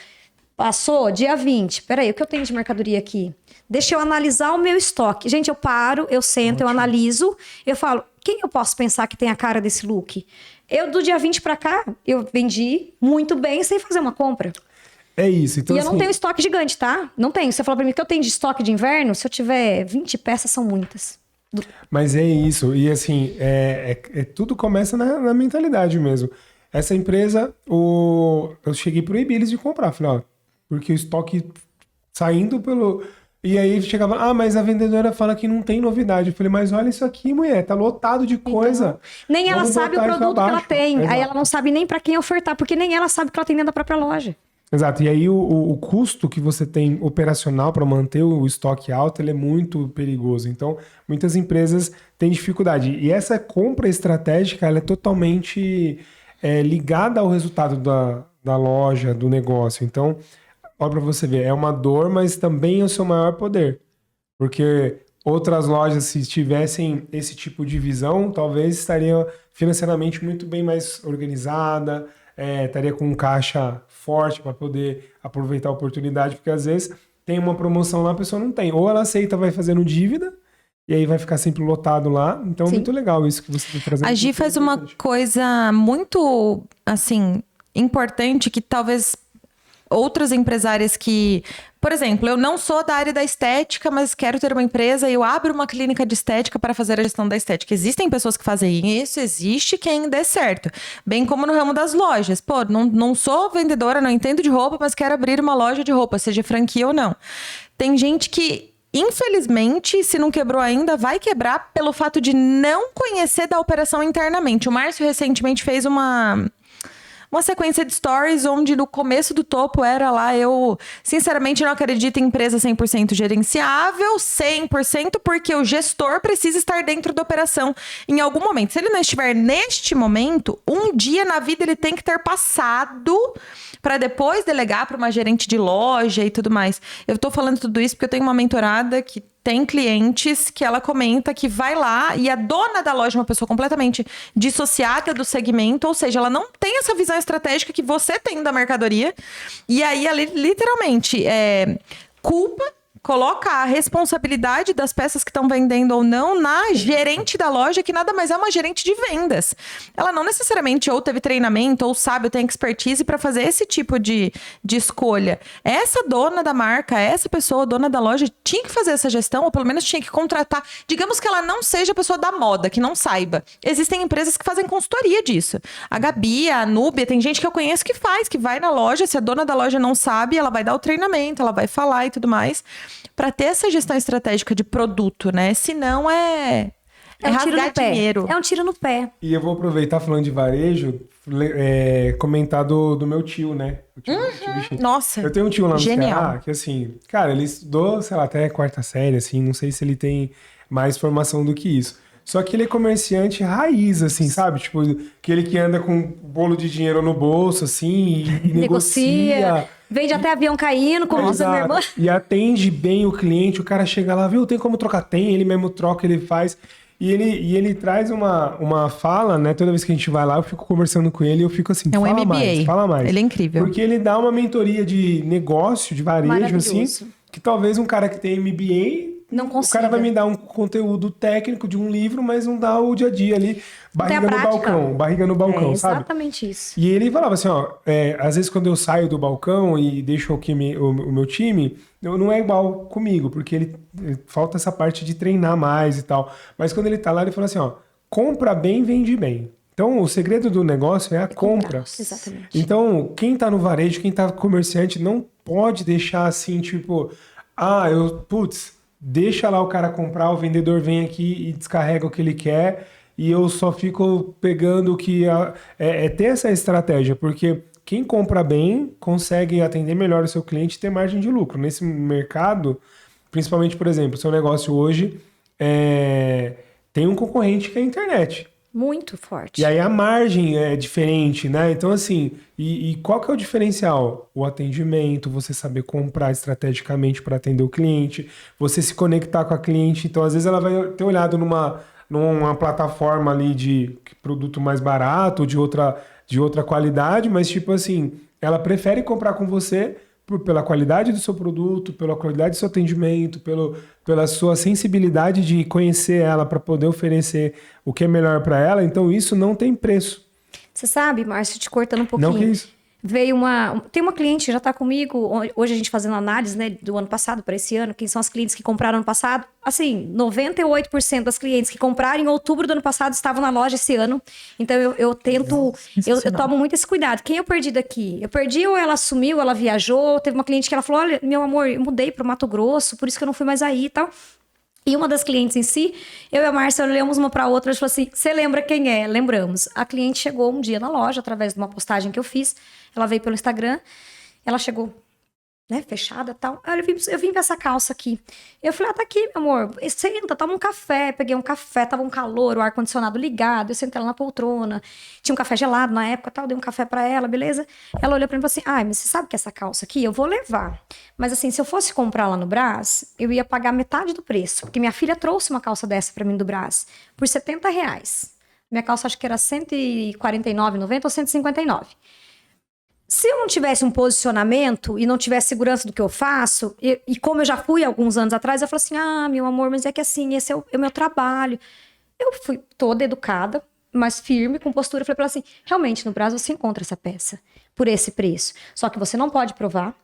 Passou, dia 20. Peraí, o que eu tenho de mercadoria aqui? Deixa eu analisar o meu estoque. Gente, eu paro, eu sento, eu analiso. Eu falo, quem eu posso pensar que tem a cara desse look? Eu, do dia 20 pra cá, eu vendi muito bem sem fazer uma compra. É isso. Então, e eu não tenho estoque gigante, tá? Não tenho. Você falou pra mim que eu tenho de estoque de inverno, se eu tiver 20 peças, são muitas. Mas é isso. E assim, tudo começa na mentalidade mesmo. Essa empresa, eu cheguei proibir eles de comprar. Falei, ó, porque o estoque saindo pelo... E aí chegava, mas a vendedora fala que não tem novidade. Eu falei, mas olha isso aqui, mulher, tá lotado de coisa. Então, nem ela sabe o produto que ela tem. Exato. Aí ela não sabe nem pra quem ofertar, porque nem ela sabe que ela tem dentro da própria loja. Exato, e aí o custo que você tem operacional para manter o estoque alto, ele é muito perigoso. Então, muitas empresas têm dificuldade. E essa compra estratégica, ela é totalmente ligada ao resultado da loja, do negócio. Então, olha para você ver, é uma dor, mas também é o seu maior poder. Porque outras lojas, se tivessem esse tipo de visão, talvez estariam financeiramente muito bem mais organizada, estaria com um caixa forte para poder aproveitar a oportunidade, porque às vezes tem uma promoção lá, a pessoa não tem. Ou ela aceita, vai fazendo dívida, e aí vai ficar sempre lotado lá. Então, é muito legal isso que você está trazendo. A Gi faz uma coisa muito, assim, importante, que talvez outras empresárias que... Por exemplo, eu não sou da área da estética, mas quero ter uma empresa e eu abro uma clínica de estética para fazer a gestão da estética. Existem pessoas que fazem isso, existe quem dê certo. Bem como no ramo das lojas. Pô, não sou vendedora, não entendo de roupa, mas quero abrir uma loja de roupa, seja franquia ou não. Tem gente que, infelizmente, se não quebrou ainda, vai quebrar pelo fato de não conhecer da operação internamente. O Márcio recentemente fez uma sequência de stories onde no começo do topo era lá, eu sinceramente não acredito em empresa 100% gerenciável, 100%, porque o gestor precisa estar dentro da operação em algum momento. Se ele não estiver neste momento, um dia na vida ele tem que ter passado para depois delegar para uma gerente de loja e tudo mais. Eu tô falando tudo isso porque eu tenho uma mentorada que tem clientes que ela comenta que vai lá e a dona da loja é uma pessoa completamente dissociada do segmento, ou seja, ela não tem essa visão estratégica que você tem da mercadoria. E aí ela literalmente coloca a responsabilidade das peças que estão vendendo ou não na gerente da loja, que nada mais é uma gerente de vendas. Ela não necessariamente ou teve treinamento ou sabe, ou tem expertise para fazer esse tipo de escolha. Essa dona da marca, essa pessoa, dona da loja, tinha que fazer essa gestão, ou pelo menos tinha que contratar. Digamos que ela não seja a pessoa da moda, que não saiba. Existem empresas que fazem consultoria disso. A Gabi, a Núbia, tem gente que eu conheço que faz, que vai na loja, se a dona da loja não sabe, ela vai dar o treinamento, ela vai falar e tudo mais, para ter essa gestão estratégica de produto, né? Senão é um tiro no pé. Dinheiro. É um tiro no pé. E eu vou aproveitar falando de varejo, comentar do meu tio, né? Nossa, eu tenho um tio lá no genial. Ceará que, assim, cara, ele estudou, sei lá, até quarta série, assim, não sei se ele tem mais formação do que isso. Só que ele é comerciante raiz, assim, sabe? Tipo, aquele que anda com um bolo de dinheiro no bolso, assim, e negocia. Vende até avião caindo, como diz a minha irmã. E atende bem o cliente, o cara chega lá, viu, tem como trocar? Tem, ele mesmo troca, ele faz. E ele traz uma fala, né? Toda vez que a gente vai lá, eu fico conversando com ele e eu fico assim, é um fala MBA. mais, fala mais. Ele é incrível. Porque ele dá uma mentoria de negócio, de varejo, assim, que talvez um cara que tem MBA... Não consiga. O cara vai me dar um conteúdo técnico de um livro, mas não dá o dia a dia ali. Barriga no balcão, sabe? Exatamente isso. E ele falava assim, ó, às vezes quando eu saio do balcão e deixo aqui o meu time, não é igual comigo, porque ele falta essa parte de treinar mais e tal. Mas quando ele tá lá, ele fala assim, ó, compra bem, vende bem. Então, o segredo do negócio é a compra. Exatamente. Então, quem tá no varejo, quem tá comerciante, não pode deixar assim, tipo, deixa lá o cara comprar, o vendedor vem aqui e descarrega o que ele quer e eu só fico pegando o que... ter essa estratégia, porque quem compra bem consegue atender melhor o seu cliente e ter margem de lucro. Nesse mercado, principalmente, por exemplo, seu negócio hoje tem um concorrente que é a internet. Muito forte. E aí a margem é diferente, né? Então, assim, e qual que é o diferencial? O atendimento, você saber comprar estrategicamente para atender o cliente, você se conectar com a cliente. Então, às vezes, ela vai ter olhado numa plataforma ali de produto mais barato, de outra qualidade, mas, tipo assim, ela prefere comprar com você pela qualidade do seu produto, pela qualidade do seu atendimento, pela sua sensibilidade de conhecer ela para poder oferecer o que é melhor para ela. Então, isso não tem preço. Você sabe, Márcio, te cortando um pouquinho. Não que isso. Tem uma cliente que já está comigo, hoje a gente fazendo análise, né, do ano passado para esse ano, quem são as clientes que compraram ano passado. Assim, 98% das clientes que compraram em outubro do ano passado estavam na loja esse ano. Então, eu tento, eu tomo muito esse cuidado. Quem eu perdi daqui? Eu perdi ou ela sumiu, ela viajou. Teve uma cliente que ela falou, olha, meu amor, eu mudei para o Mato Grosso, por isso que eu não fui mais aí e tal. E uma das clientes em si, eu e a Márcia olhamos uma para a outra e falou assim, você lembra quem é? Lembramos. A cliente chegou um dia na loja, através de uma postagem que eu fiz. Ela veio pelo Instagram, ela chegou, né, fechada e tal. Eu vim com essa calça aqui. Eu falei, tá aqui, meu amor, senta, toma um café. Peguei um café, tava um calor, o ar-condicionado ligado. Eu sentei ela na poltrona. Tinha um café gelado na época, tal, dei um café pra ela, beleza? Ela olhou pra mim e falou assim, mas você sabe que essa calça aqui, eu vou levar. Mas assim, se eu fosse comprar lá no Brás, eu ia pagar metade do preço. Porque minha filha trouxe uma calça dessa pra mim do Brás, por R$70. Minha calça acho que era R$149,90 ou R$159. Se eu não tivesse um posicionamento e não tivesse segurança do que eu faço, e como eu já fui alguns anos atrás, eu falei assim, meu amor, mas é que assim, esse é o meu trabalho. Eu fui toda educada, mais firme, com postura. Eu falei pra ela assim, realmente, no Brasil você encontra essa peça por esse preço. Só que você não pode provar.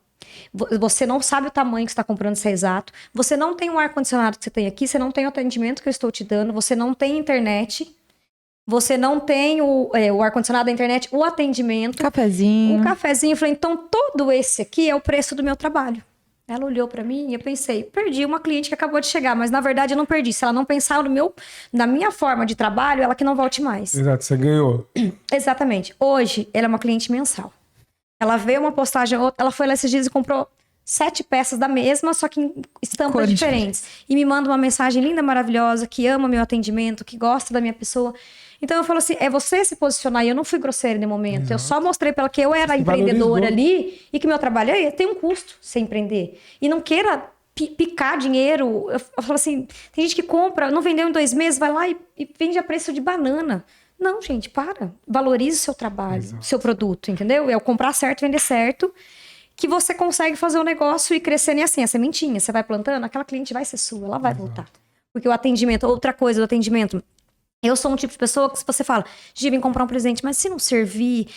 Você não sabe o tamanho que você está comprando, se é exato. Você não tem o ar-condicionado que você tem aqui. Você não tem o atendimento que eu estou te dando. Você não tem internet. Você não tem o ar-condicionado, a internet, o atendimento. Cafezinho. Um cafezinho. Eu falei, então todo esse aqui é o preço do meu trabalho. Ela olhou pra mim e eu pensei, perdi uma cliente que acabou de chegar, mas na verdade eu não perdi. Se ela não pensar na minha forma de trabalho, ela que não volte mais. Exato, você ganhou. Exatamente. Hoje, ela é uma cliente mensal. Ela vê uma postagem, ela foi lá esses dias e comprou 7 peças da mesma, só que em estampas Cores diferentes. E me manda uma mensagem linda, maravilhosa, que ama meu atendimento, que gosta da minha pessoa. Então eu falo assim, é você se posicionar, e eu não fui grosseira no momento. Exato. Eu só mostrei para ela que eu era empreendedora ali e que meu trabalho tem um custo sem empreender. E não queira picar dinheiro. Eu falo assim, tem gente que compra, não vendeu em 2 meses, vai lá e vende a preço de banana. Não, gente, para. Valorize o seu trabalho, Exato. seu produto, entendeu? É o comprar certo, vender certo, que você consegue fazer o negócio e crescer. E assim, a sementinha, você vai plantando, aquela cliente vai ser sua, ela vai voltar. Porque o atendimento, outra coisa do atendimento, eu sou um tipo de pessoa que se você fala, Gi, vem comprar um presente, mas se não servir...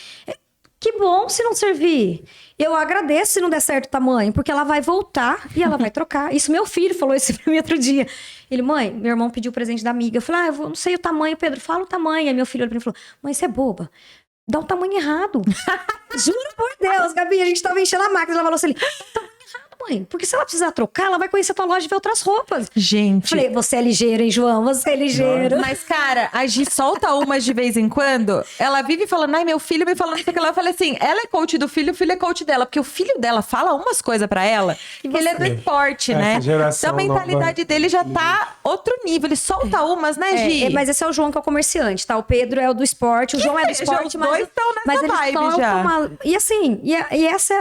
Que bom se não servir. Eu agradeço se não der certo o tamanho, porque ela vai voltar e ela vai trocar. Isso meu filho falou isso pra mim outro dia. Ele, mãe, meu irmão pediu o presente da amiga. Eu falei, eu não sei o tamanho, Pedro, fala o tamanho. Aí meu filho olhou pra mim e falou, mãe, você é boba. Dá o tamanho errado. Juro por Deus, Gabi, a gente tava enchendo a máquina, ela falou assim, dá o tamanho errado, mãe. Porque se ela precisar trocar, ela vai conhecer a tua loja e ver outras roupas. Gente. Falei, você é ligeiro, hein, João? Você é ligeiro. Mas, cara, a Gi solta umas de vez em quando. Ela vive falando, ai, meu filho me falando isso, aquilo. Eu falei assim, ela é coach do filho, o filho é coach dela. Porque o filho dela fala umas coisas pra ela, que ele é do esporte, né? Essa geração Então a mentalidade dele já tá outro nível. Ele solta umas, né, Gi? Mas esse é o João que é o comerciante, tá? O Pedro é o do esporte, o João é do esporte, os mas... dois estão nessa Mas eles vibe soltam já. E assim, e essa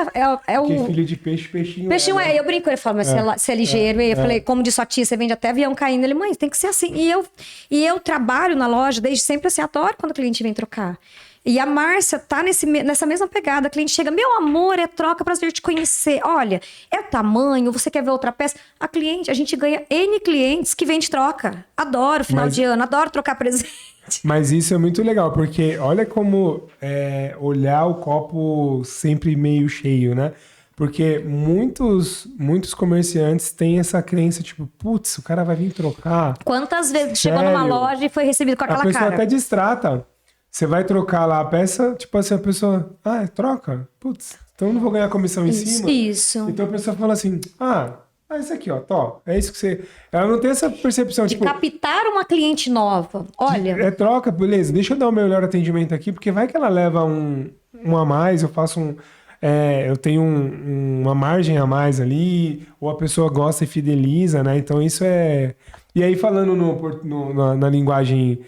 é Porque o... filho de peixe, peixinho. Peixinho eu brinco, ele fala, mas você é ligeiro. E eu falei, como disse sua tia, você vende até avião caindo. Ele, mãe, tem que ser assim. E eu trabalho na loja desde sempre assim, adoro quando o cliente vem trocar. E a Márcia tá nessa mesma pegada. A cliente chega, meu amor, é troca, prazer te conhecer. Olha, é tamanho, você quer ver outra peça? A gente ganha N clientes que vende troca. Adoro final de ano, adoro trocar presente. Mas isso é muito legal, porque olha como olhar o copo sempre meio cheio, né? Porque muitos comerciantes têm essa crença, tipo, putz, o cara vai vir trocar. Quantas vezes chegou numa loja e foi recebido com aquela cara? A pessoa até distrata. Você vai trocar lá a peça, tipo assim, a pessoa, troca. Putz, então eu não vou ganhar comissão em cima. Isso. Então a pessoa fala assim, isso aqui, ó, é isso que você... Ela não tem essa percepção, de captar uma cliente nova. Olha... É troca, beleza, deixa eu dar o melhor atendimento aqui, porque vai que ela leva um a mais, eu faço eu tenho uma margem a mais ali, ou a pessoa gosta e fideliza, né? Então isso é... E aí falando na linguagem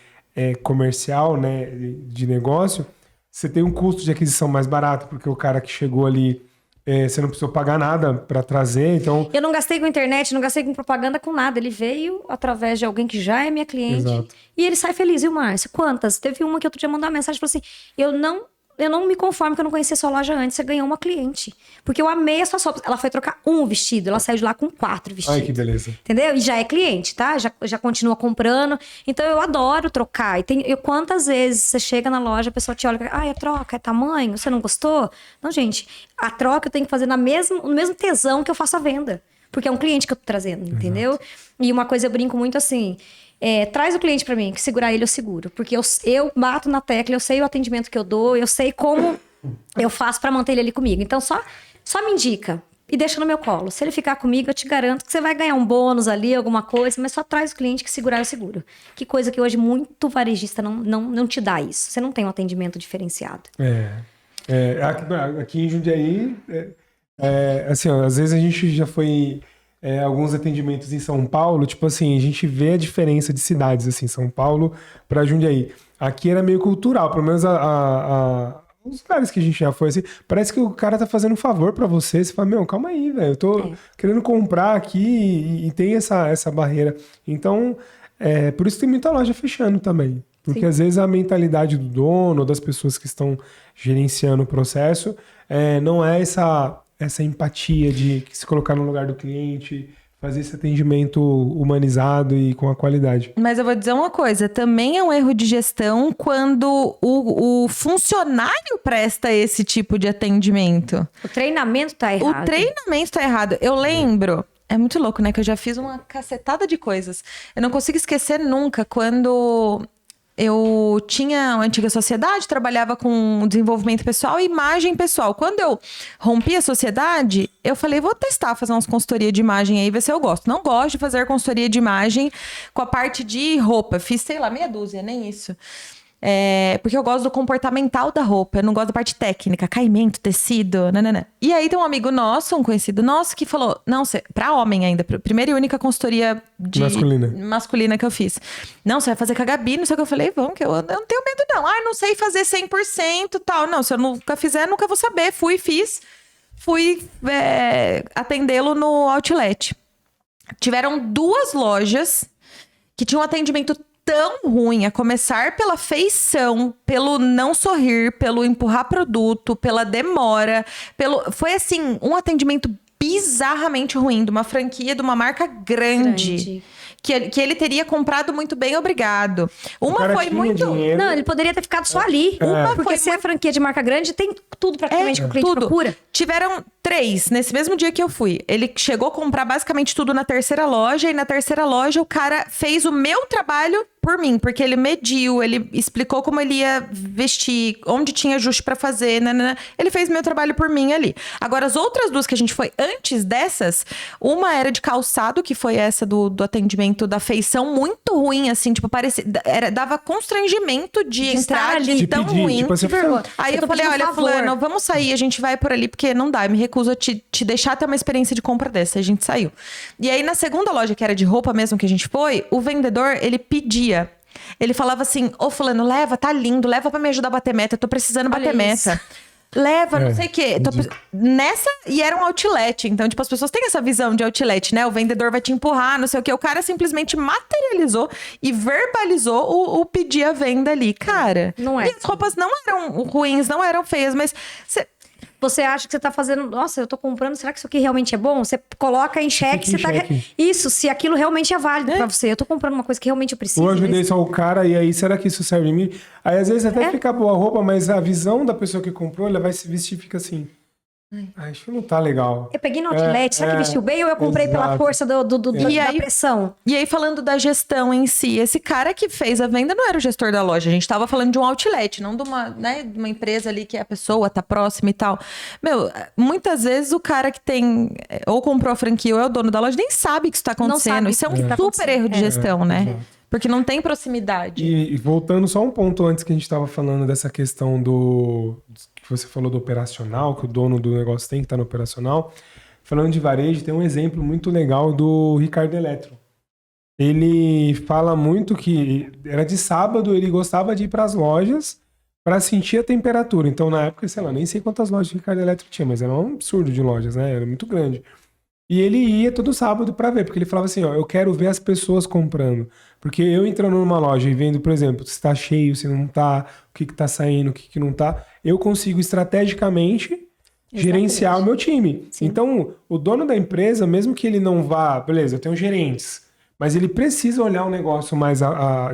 comercial, né, de negócio, você tem um custo de aquisição mais barato, porque o cara que chegou ali, você não precisou pagar nada para trazer, então... Eu não gastei com internet, não gastei com propaganda, com nada. Ele veio através de alguém que já é minha cliente. Exato. E ele sai feliz, viu, Márcio? Quantas? Teve uma que outro dia mandou uma mensagem e falou assim, eu não me conformo que eu não conhecia sua loja antes. Você ganhou uma cliente. Porque eu amei a sua roupas. Ela foi trocar um vestido. Ela saiu de lá com 4 vestidos. Ai, que beleza. Entendeu? E já é cliente, tá? Já continua comprando. Então, eu adoro trocar. E quantas vezes você chega na loja, a pessoa te olha e é troca, é tamanho, você não gostou? Não, gente. A troca eu tenho que fazer no mesmo tesão que eu faço a venda. Porque é um cliente que eu tô trazendo, entendeu? Exato. E uma coisa eu brinco muito assim... traz o cliente pra mim, que segurar ele eu seguro. Porque eu bato na tecla, eu sei o atendimento que eu dou, eu sei como eu faço pra manter ele ali comigo. Então, só me indica e deixa no meu colo. Se ele ficar comigo, eu te garanto que você vai ganhar um bônus ali, alguma coisa, mas só traz o cliente que segurar eu seguro. Que coisa que hoje muito varejista não te dá isso. Você não tem um atendimento diferenciado. Aqui em Jundiaí, assim, ó, às vezes a gente já foi... alguns atendimentos em São Paulo, tipo assim, a gente vê a diferença de cidades, assim, São Paulo para Jundiaí. Aqui era meio cultural, pelo menos os lugares que a gente já foi, assim, parece que o cara tá fazendo um favor para você fala, meu, calma aí, velho, eu tô querendo comprar aqui e tem essa barreira. Então, por isso tem muita loja fechando também, porque às vezes a mentalidade do dono, ou das pessoas que estão gerenciando o processo, não é essa empatia de se colocar no lugar do cliente, fazer esse atendimento humanizado e com a qualidade. Mas eu vou dizer uma coisa, também é um erro de gestão quando o funcionário presta esse tipo de atendimento. O treinamento tá errado. O treinamento tá errado. Eu lembro, é muito louco, né? Que eu já fiz uma cacetada de coisas. Eu não consigo esquecer nunca quando eu tinha uma antiga sociedade, trabalhava com desenvolvimento pessoal e imagem pessoal. Quando eu rompi a sociedade, eu falei, vou testar, fazer umas consultoria de imagem aí, ver se eu gosto. Não gosto de fazer consultoria de imagem com a parte de roupa. Fiz, sei lá, meia dúzia, nem isso. Porque eu gosto do comportamental da roupa, eu não gosto da parte técnica, caimento, tecido, nanana. E aí tem um amigo nosso, um conhecido nosso, que falou, não, pra homem ainda, primeira e única consultoria masculina que eu fiz. Não, você vai fazer com a Gabi, não sei o que. Eu falei, vamos, que eu não tenho medo não. Não sei fazer 100% tal. Não, se eu nunca fizer, nunca vou saber. Fiz. Fui atendê-lo no outlet. Tiveram 2 lojas que tinham um atendimento tão ruim, a começar pela feição, pelo não sorrir, pelo empurrar produto, pela demora, foi assim, um atendimento bizarramente ruim de uma franquia, de uma marca grande. Que ele teria comprado muito bem, obrigado. Uma foi muito... Dinheiro. Não, ele poderia ter ficado só ali. Porque se é franquia de marca grande, tem tudo praticamente que o cliente procura. Tiveram 3 nesse mesmo dia que eu fui. Ele chegou a comprar basicamente tudo na terceira loja. E na terceira loja, o cara fez o meu trabalho por mim. Porque ele mediu, ele explicou como ele ia vestir, onde tinha ajuste pra fazer. Nanana. Ele fez meu trabalho por mim ali. Agora, as outras 2 que a gente foi antes dessas, uma era de calçado, que foi essa do atendimento da feição, muito ruim, assim, tipo, dava constrangimento de entrar ali tão pedir, ruim. Tipo, Aí eu falei, olha, fulano, vamos sair, a gente vai por ali, porque não dá, eu me recuso a te deixar ter uma experiência de compra dessa. A gente saiu. E aí, na segunda loja, que era de roupa mesmo que a gente foi, o vendedor, ele pedia. Ele falava assim, ô fulano, leva, tá lindo, leva pra me ajudar a bater meta, eu tô precisando bater meta. Leva, não sei o quê. E era um outlet. Então, tipo, as pessoas têm essa visão de outlet, né? O vendedor vai te empurrar, não sei o quê. O cara simplesmente materializou e verbalizou o pedir a venda ali. Cara, não é. E as roupas não eram ruins, não eram feias, mas... Você acha que você tá fazendo... Nossa, eu tô comprando, será que isso aqui realmente é bom? Você coloca em xeque, Isso, se aquilo realmente é válido pra você. Eu tô comprando uma coisa que realmente eu preciso. Eu ajudei só o cara, e aí, será que isso serve em mim? Aí, às vezes, até fica boa a roupa, mas a visão da pessoa que comprou, ela vai se vestir e fica assim... Acho que não tá legal. Eu peguei no outlet, será que vestiu bem ou eu comprei pela força da pressão? E aí, falando da gestão em si, esse cara que fez a venda não era o gestor da loja. A gente tava falando de um outlet, não de uma empresa ali que a pessoa tá próxima e tal. Meu, muitas vezes o cara que tem... Ou comprou a franquia ou é o dono da loja, nem sabe que isso tá acontecendo. Isso é um super erro de gestão, né? Porque não tem proximidade. E voltando só um ponto antes que a gente tava falando dessa questão que você falou do operacional, que o dono do negócio tem que estar no operacional. Falando de varejo, tem um exemplo muito legal do Ricardo Eletro. Ele fala muito que era de sábado, ele gostava de ir para as lojas para sentir a temperatura. Então, na época, sei lá, nem sei quantas lojas o Ricardo Eletro tinha, mas era um absurdo de lojas, né? Era muito grande. E ele ia todo sábado para ver, porque ele falava assim, ó, eu quero ver as pessoas comprando. Porque eu entrando numa loja e vendo, por exemplo, se tá cheio, se não tá, o que tá saindo, o que não tá, eu consigo estrategicamente gerenciar o meu time. Sim. Então, o dono da empresa, mesmo que ele não vá, beleza, eu tenho gerentes, mas ele precisa olhar o negócio mais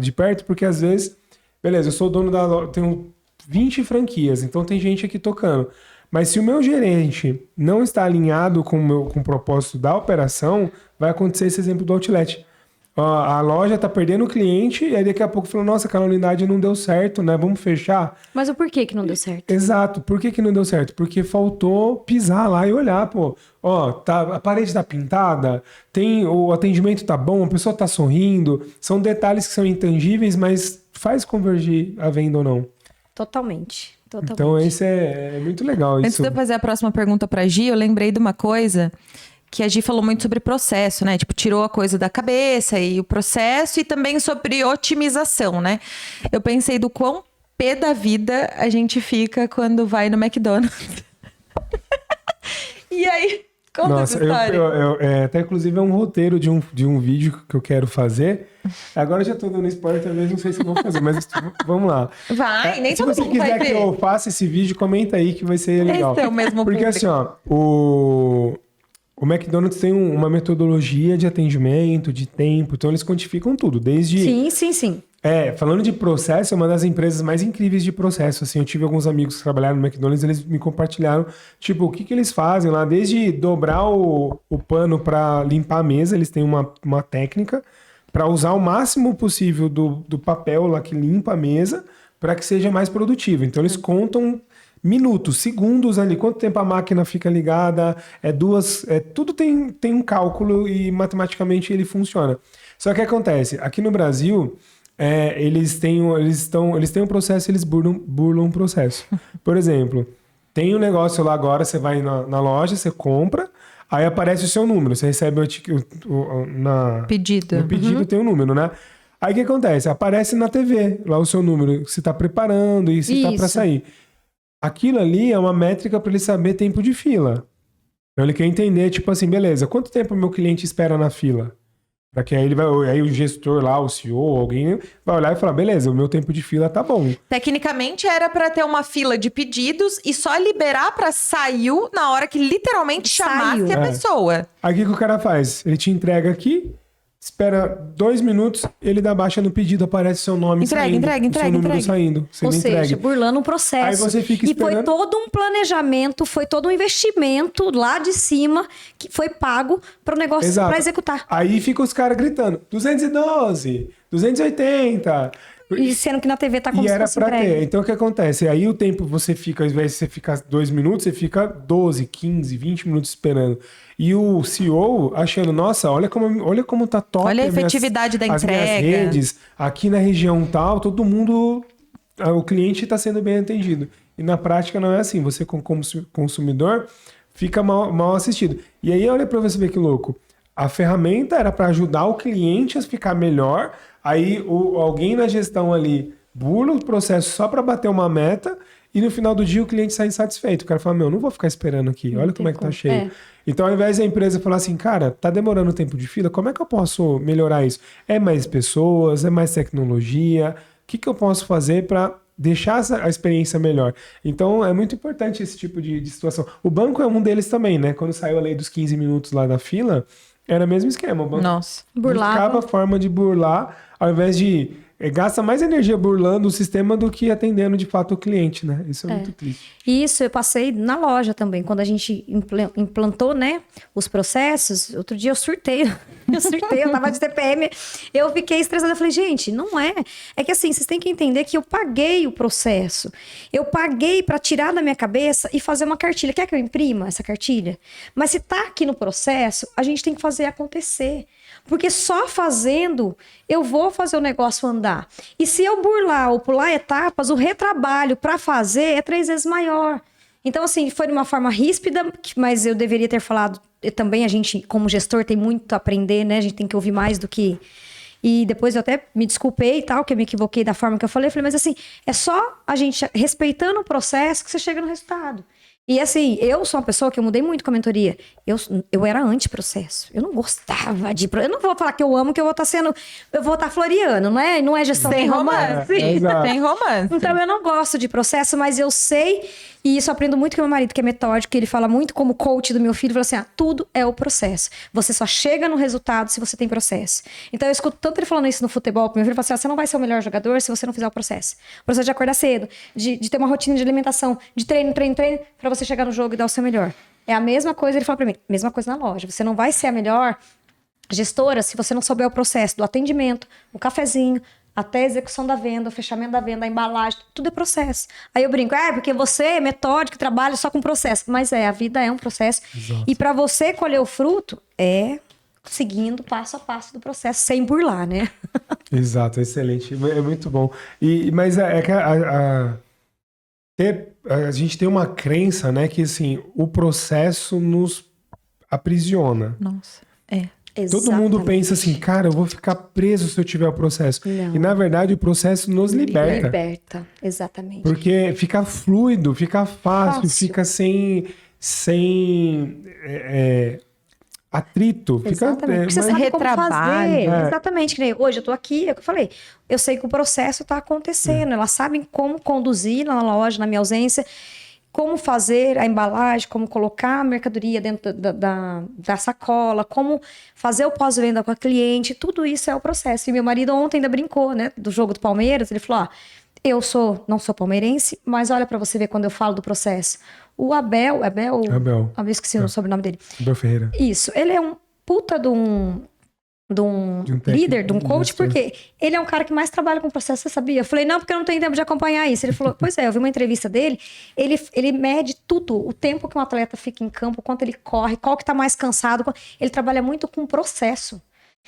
de perto, porque às vezes, beleza, eu sou o dono da loja, tenho 20 franquias, então tem gente aqui tocando. Mas se o meu gerente não está alinhado com o propósito da operação, vai acontecer esse exemplo do outlet. A loja tá perdendo o cliente e aí daqui a pouco falou, nossa, aquela unidade não deu certo, né? Vamos fechar. Mas o porquê que não deu certo? Exato. Por que não deu certo? Porque faltou pisar lá e olhar, pô. Ó, a parede tá pintada, o atendimento tá bom, a pessoa tá sorrindo. São detalhes que são intangíveis, mas faz convergir a venda ou não. Totalmente. Então, isso é muito legal. Antes de eu fazer a próxima pergunta pra Gi, eu lembrei de uma coisa que a Gi falou muito sobre processo, né? Tipo, tirou a coisa da cabeça e o processo e também sobre otimização, né? Eu pensei do quão pé da vida a gente fica quando vai no McDonald's. E aí, conta essa história. Até inclusive é um roteiro de um vídeo que eu quero fazer. Agora eu já tô dando spoiler, talvez não sei se eu vou fazer, mas vamos lá. Vai, nem todo mundo vai ver. Se você quiser que eu faça esse vídeo, comenta aí que vai ser legal. Esse é o mesmo Porque público. assim, ó, o McDonald's tem uma metodologia de atendimento, de tempo, então eles quantificam tudo, desde... Sim. Falando de processo, é uma das empresas mais incríveis de processo, assim, eu tive alguns amigos que trabalharam no McDonald's, eles me compartilharam, tipo, o que eles fazem lá, desde dobrar o pano para limpar a mesa, eles têm uma técnica para usar o máximo possível do papel lá que limpa a mesa, para que seja mais produtivo. Então eles contam minutos, segundos ali, quanto tempo a máquina fica ligada, tudo tem um cálculo e matematicamente ele funciona. Só que acontece, aqui no Brasil... eles têm um processo, eles burlam um processo. Por exemplo, tem um negócio lá agora, você vai na loja, você compra, aí aparece o seu número, você recebe Pedido. no pedido tem um número, né? Aí o que acontece? Aparece na TV lá o seu número, que você está preparando e se está para sair. Aquilo ali é uma métrica para ele saber tempo de fila. Então ele quer entender, tipo assim, beleza, quanto tempo o meu cliente espera na fila? Pra que aí aí o gestor lá, o CEO, alguém vai olhar e falar, beleza, o meu tempo de fila tá bom. Tecnicamente era pra ter uma fila de pedidos e só liberar pra saiu na hora que literalmente chamasse a pessoa. Aí o que o cara faz? Ele te entrega aqui, espera 2 minutos, ele dá baixa no pedido, aparece seu nome saindo. Seu número saindo. Ou seja, burlando um processo. Aí você fica esperando. E foi todo um planejamento, foi todo um investimento lá de cima que foi pago para o negócio para executar. Aí fica os caras gritando, 212, 280... E sendo que na TV tá como e se era fosse pra entregue. ter. Então o que acontece? Aí o tempo você fica, ao invés de você ficar 2 minutos, você fica 12, 15, 20 minutos esperando. E o CEO achando, nossa, olha como tá top. Olha a efetividade da entrega. As minhas redes, aqui na região tal, todo mundo, o cliente tá sendo bem atendido. E na prática não é assim. Você como consumidor fica mal assistido. E aí olha pra você ver que louco. A ferramenta era para ajudar o cliente a ficar melhor. Aí alguém na gestão ali burla o processo só para bater uma meta e no final do dia o cliente sai insatisfeito. O cara fala, não vou ficar esperando aqui, olha como é que tá cheio. Então ao invés da empresa falar assim, cara, tá demorando o tempo de fila, como é que eu posso melhorar isso? É mais pessoas, é mais tecnologia, o que eu posso fazer para deixar a experiência melhor? Então é muito importante esse tipo de situação. O banco é um deles também, né? Quando saiu a lei dos 15 minutos lá da fila, era o mesmo esquema. O banco buscava a forma de burlar, ao invés de... gasta mais energia burlando o sistema do que atendendo de fato o cliente, né? Isso é muito triste. Isso, eu passei na loja também. Quando a gente implantou, né, os processos, outro dia eu surtei. Eu tava de TPM, eu fiquei estressada. Eu falei, gente, não é. É que assim, vocês têm que entender que eu paguei o processo. Eu paguei para tirar da minha cabeça e fazer uma cartilha. Quer que eu imprima essa cartilha? Mas se tá aqui no processo, a gente tem que fazer acontecer. Porque só fazendo, eu vou fazer o negócio andar. E se eu burlar ou pular etapas, o retrabalho para fazer é 3 vezes maior. Então, assim, foi de uma forma ríspida, mas eu deveria ter falado. Também a gente, como gestor, tem muito a aprender, né? A gente tem que ouvir mais do que... E depois eu até me desculpei e tal, que eu me equivoquei da forma que eu falei. Mas assim, é só a gente respeitando o processo que você chega no resultado. E assim, eu sou uma pessoa que eu mudei muito com a mentoria. Eu era anti-processo. Eu não gostava de... Eu não vou falar que eu amo, que eu vou estar sendo... Eu vou estar floriano, não é gestão sem romance. Sem romance. Então eu não gosto de processo, mas eu sei... E isso eu aprendo muito com meu marido, que é metódico, ele fala muito como coach do meu filho, ele fala assim, tudo é o processo. Você só chega no resultado se você tem processo. Então eu escuto tanto ele falando isso no futebol, pro meu filho, ele fala assim, você não vai ser o melhor jogador se você não fizer o processo. O processo de acordar cedo, de ter uma rotina de alimentação, de treino, pra você chegar no jogo e dar o seu melhor. É a mesma coisa, ele fala pra mim, mesma coisa na loja. Você não vai ser a melhor gestora se você não souber o processo do atendimento, o cafezinho, até a execução da venda, o fechamento da venda, a embalagem, tudo é processo. Aí eu brinco, porque você é metódico, trabalha só com processo. Mas a vida é um processo. Exato. E para você colher o fruto, é seguindo passo a passo do processo, sem burlar, né? Exato, excelente. É muito bom. Mas que a gente tem uma crença, né, que assim, o processo nos aprisiona. Nossa, Todo mundo pensa assim, cara, eu vou ficar preso se eu tiver o processo. Não. E na verdade o processo nos liberta. Liberta, exatamente. Porque fica fluido, fica fácil. Fica sem atrito. Exatamente. Você sabe como fazer. Exatamente. Que nem hoje eu tô aqui, é o que eu falei. Eu sei que o processo tá acontecendo. Elas sabem como conduzir na loja, na minha ausência. como fazer a embalagem, como colocar a mercadoria dentro da sacola, como fazer o pós-venda com a cliente, tudo isso é o processo. E meu marido ontem ainda brincou, né, do jogo do Palmeiras, ele falou, eu não sou palmeirense, mas olha pra você ver quando eu falo do processo. O Abel, eu esqueci o sobrenome dele. Abel Ferreira. Isso, ele é um puta de um líder, de um coach, porque ele é um cara que mais trabalha com processo, você sabia? Eu falei, não, porque eu não tenho tempo de acompanhar isso. Ele falou, pois é, eu vi uma entrevista dele, ele mede tudo, o tempo que um atleta fica em campo, quanto ele corre, qual que tá mais cansado, ele trabalha muito com processo.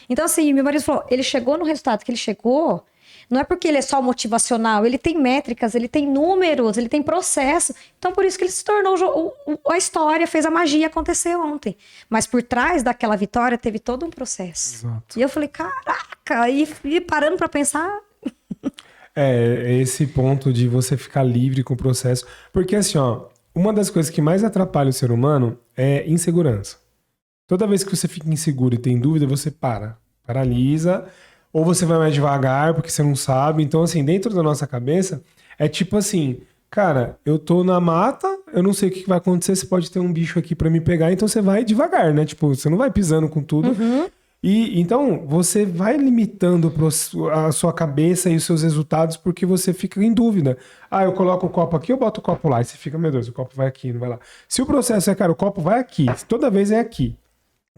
Então, assim, meu marido falou, ele chegou no resultado que ele chegou, não é porque ele é só motivacional, ele tem métricas, ele tem números, ele tem processo. Então, por isso que ele se tornou a história, fez a magia acontecer ontem. Mas por trás daquela vitória teve todo um processo. Exato. E eu falei, caraca, e parando pra pensar... É esse ponto de você ficar livre com o processo. Porque assim, uma das coisas que mais atrapalha o ser humano é insegurança. Toda vez que você fica inseguro e tem dúvida, você paralisa... Ou você vai mais devagar porque você não sabe. Então, assim, dentro da nossa cabeça, é tipo assim, cara, eu tô na mata, eu não sei o que vai acontecer, você pode ter um bicho aqui pra me pegar, então você vai devagar, né? Tipo, você não vai pisando com tudo. Uhum. E então, você vai limitando a sua cabeça e os seus resultados porque você fica em dúvida. Eu coloco o copo aqui, eu boto o copo lá. E você fica, meu Deus, o copo vai aqui, não vai lá. Se o processo é, cara, o copo vai aqui, toda vez é aqui.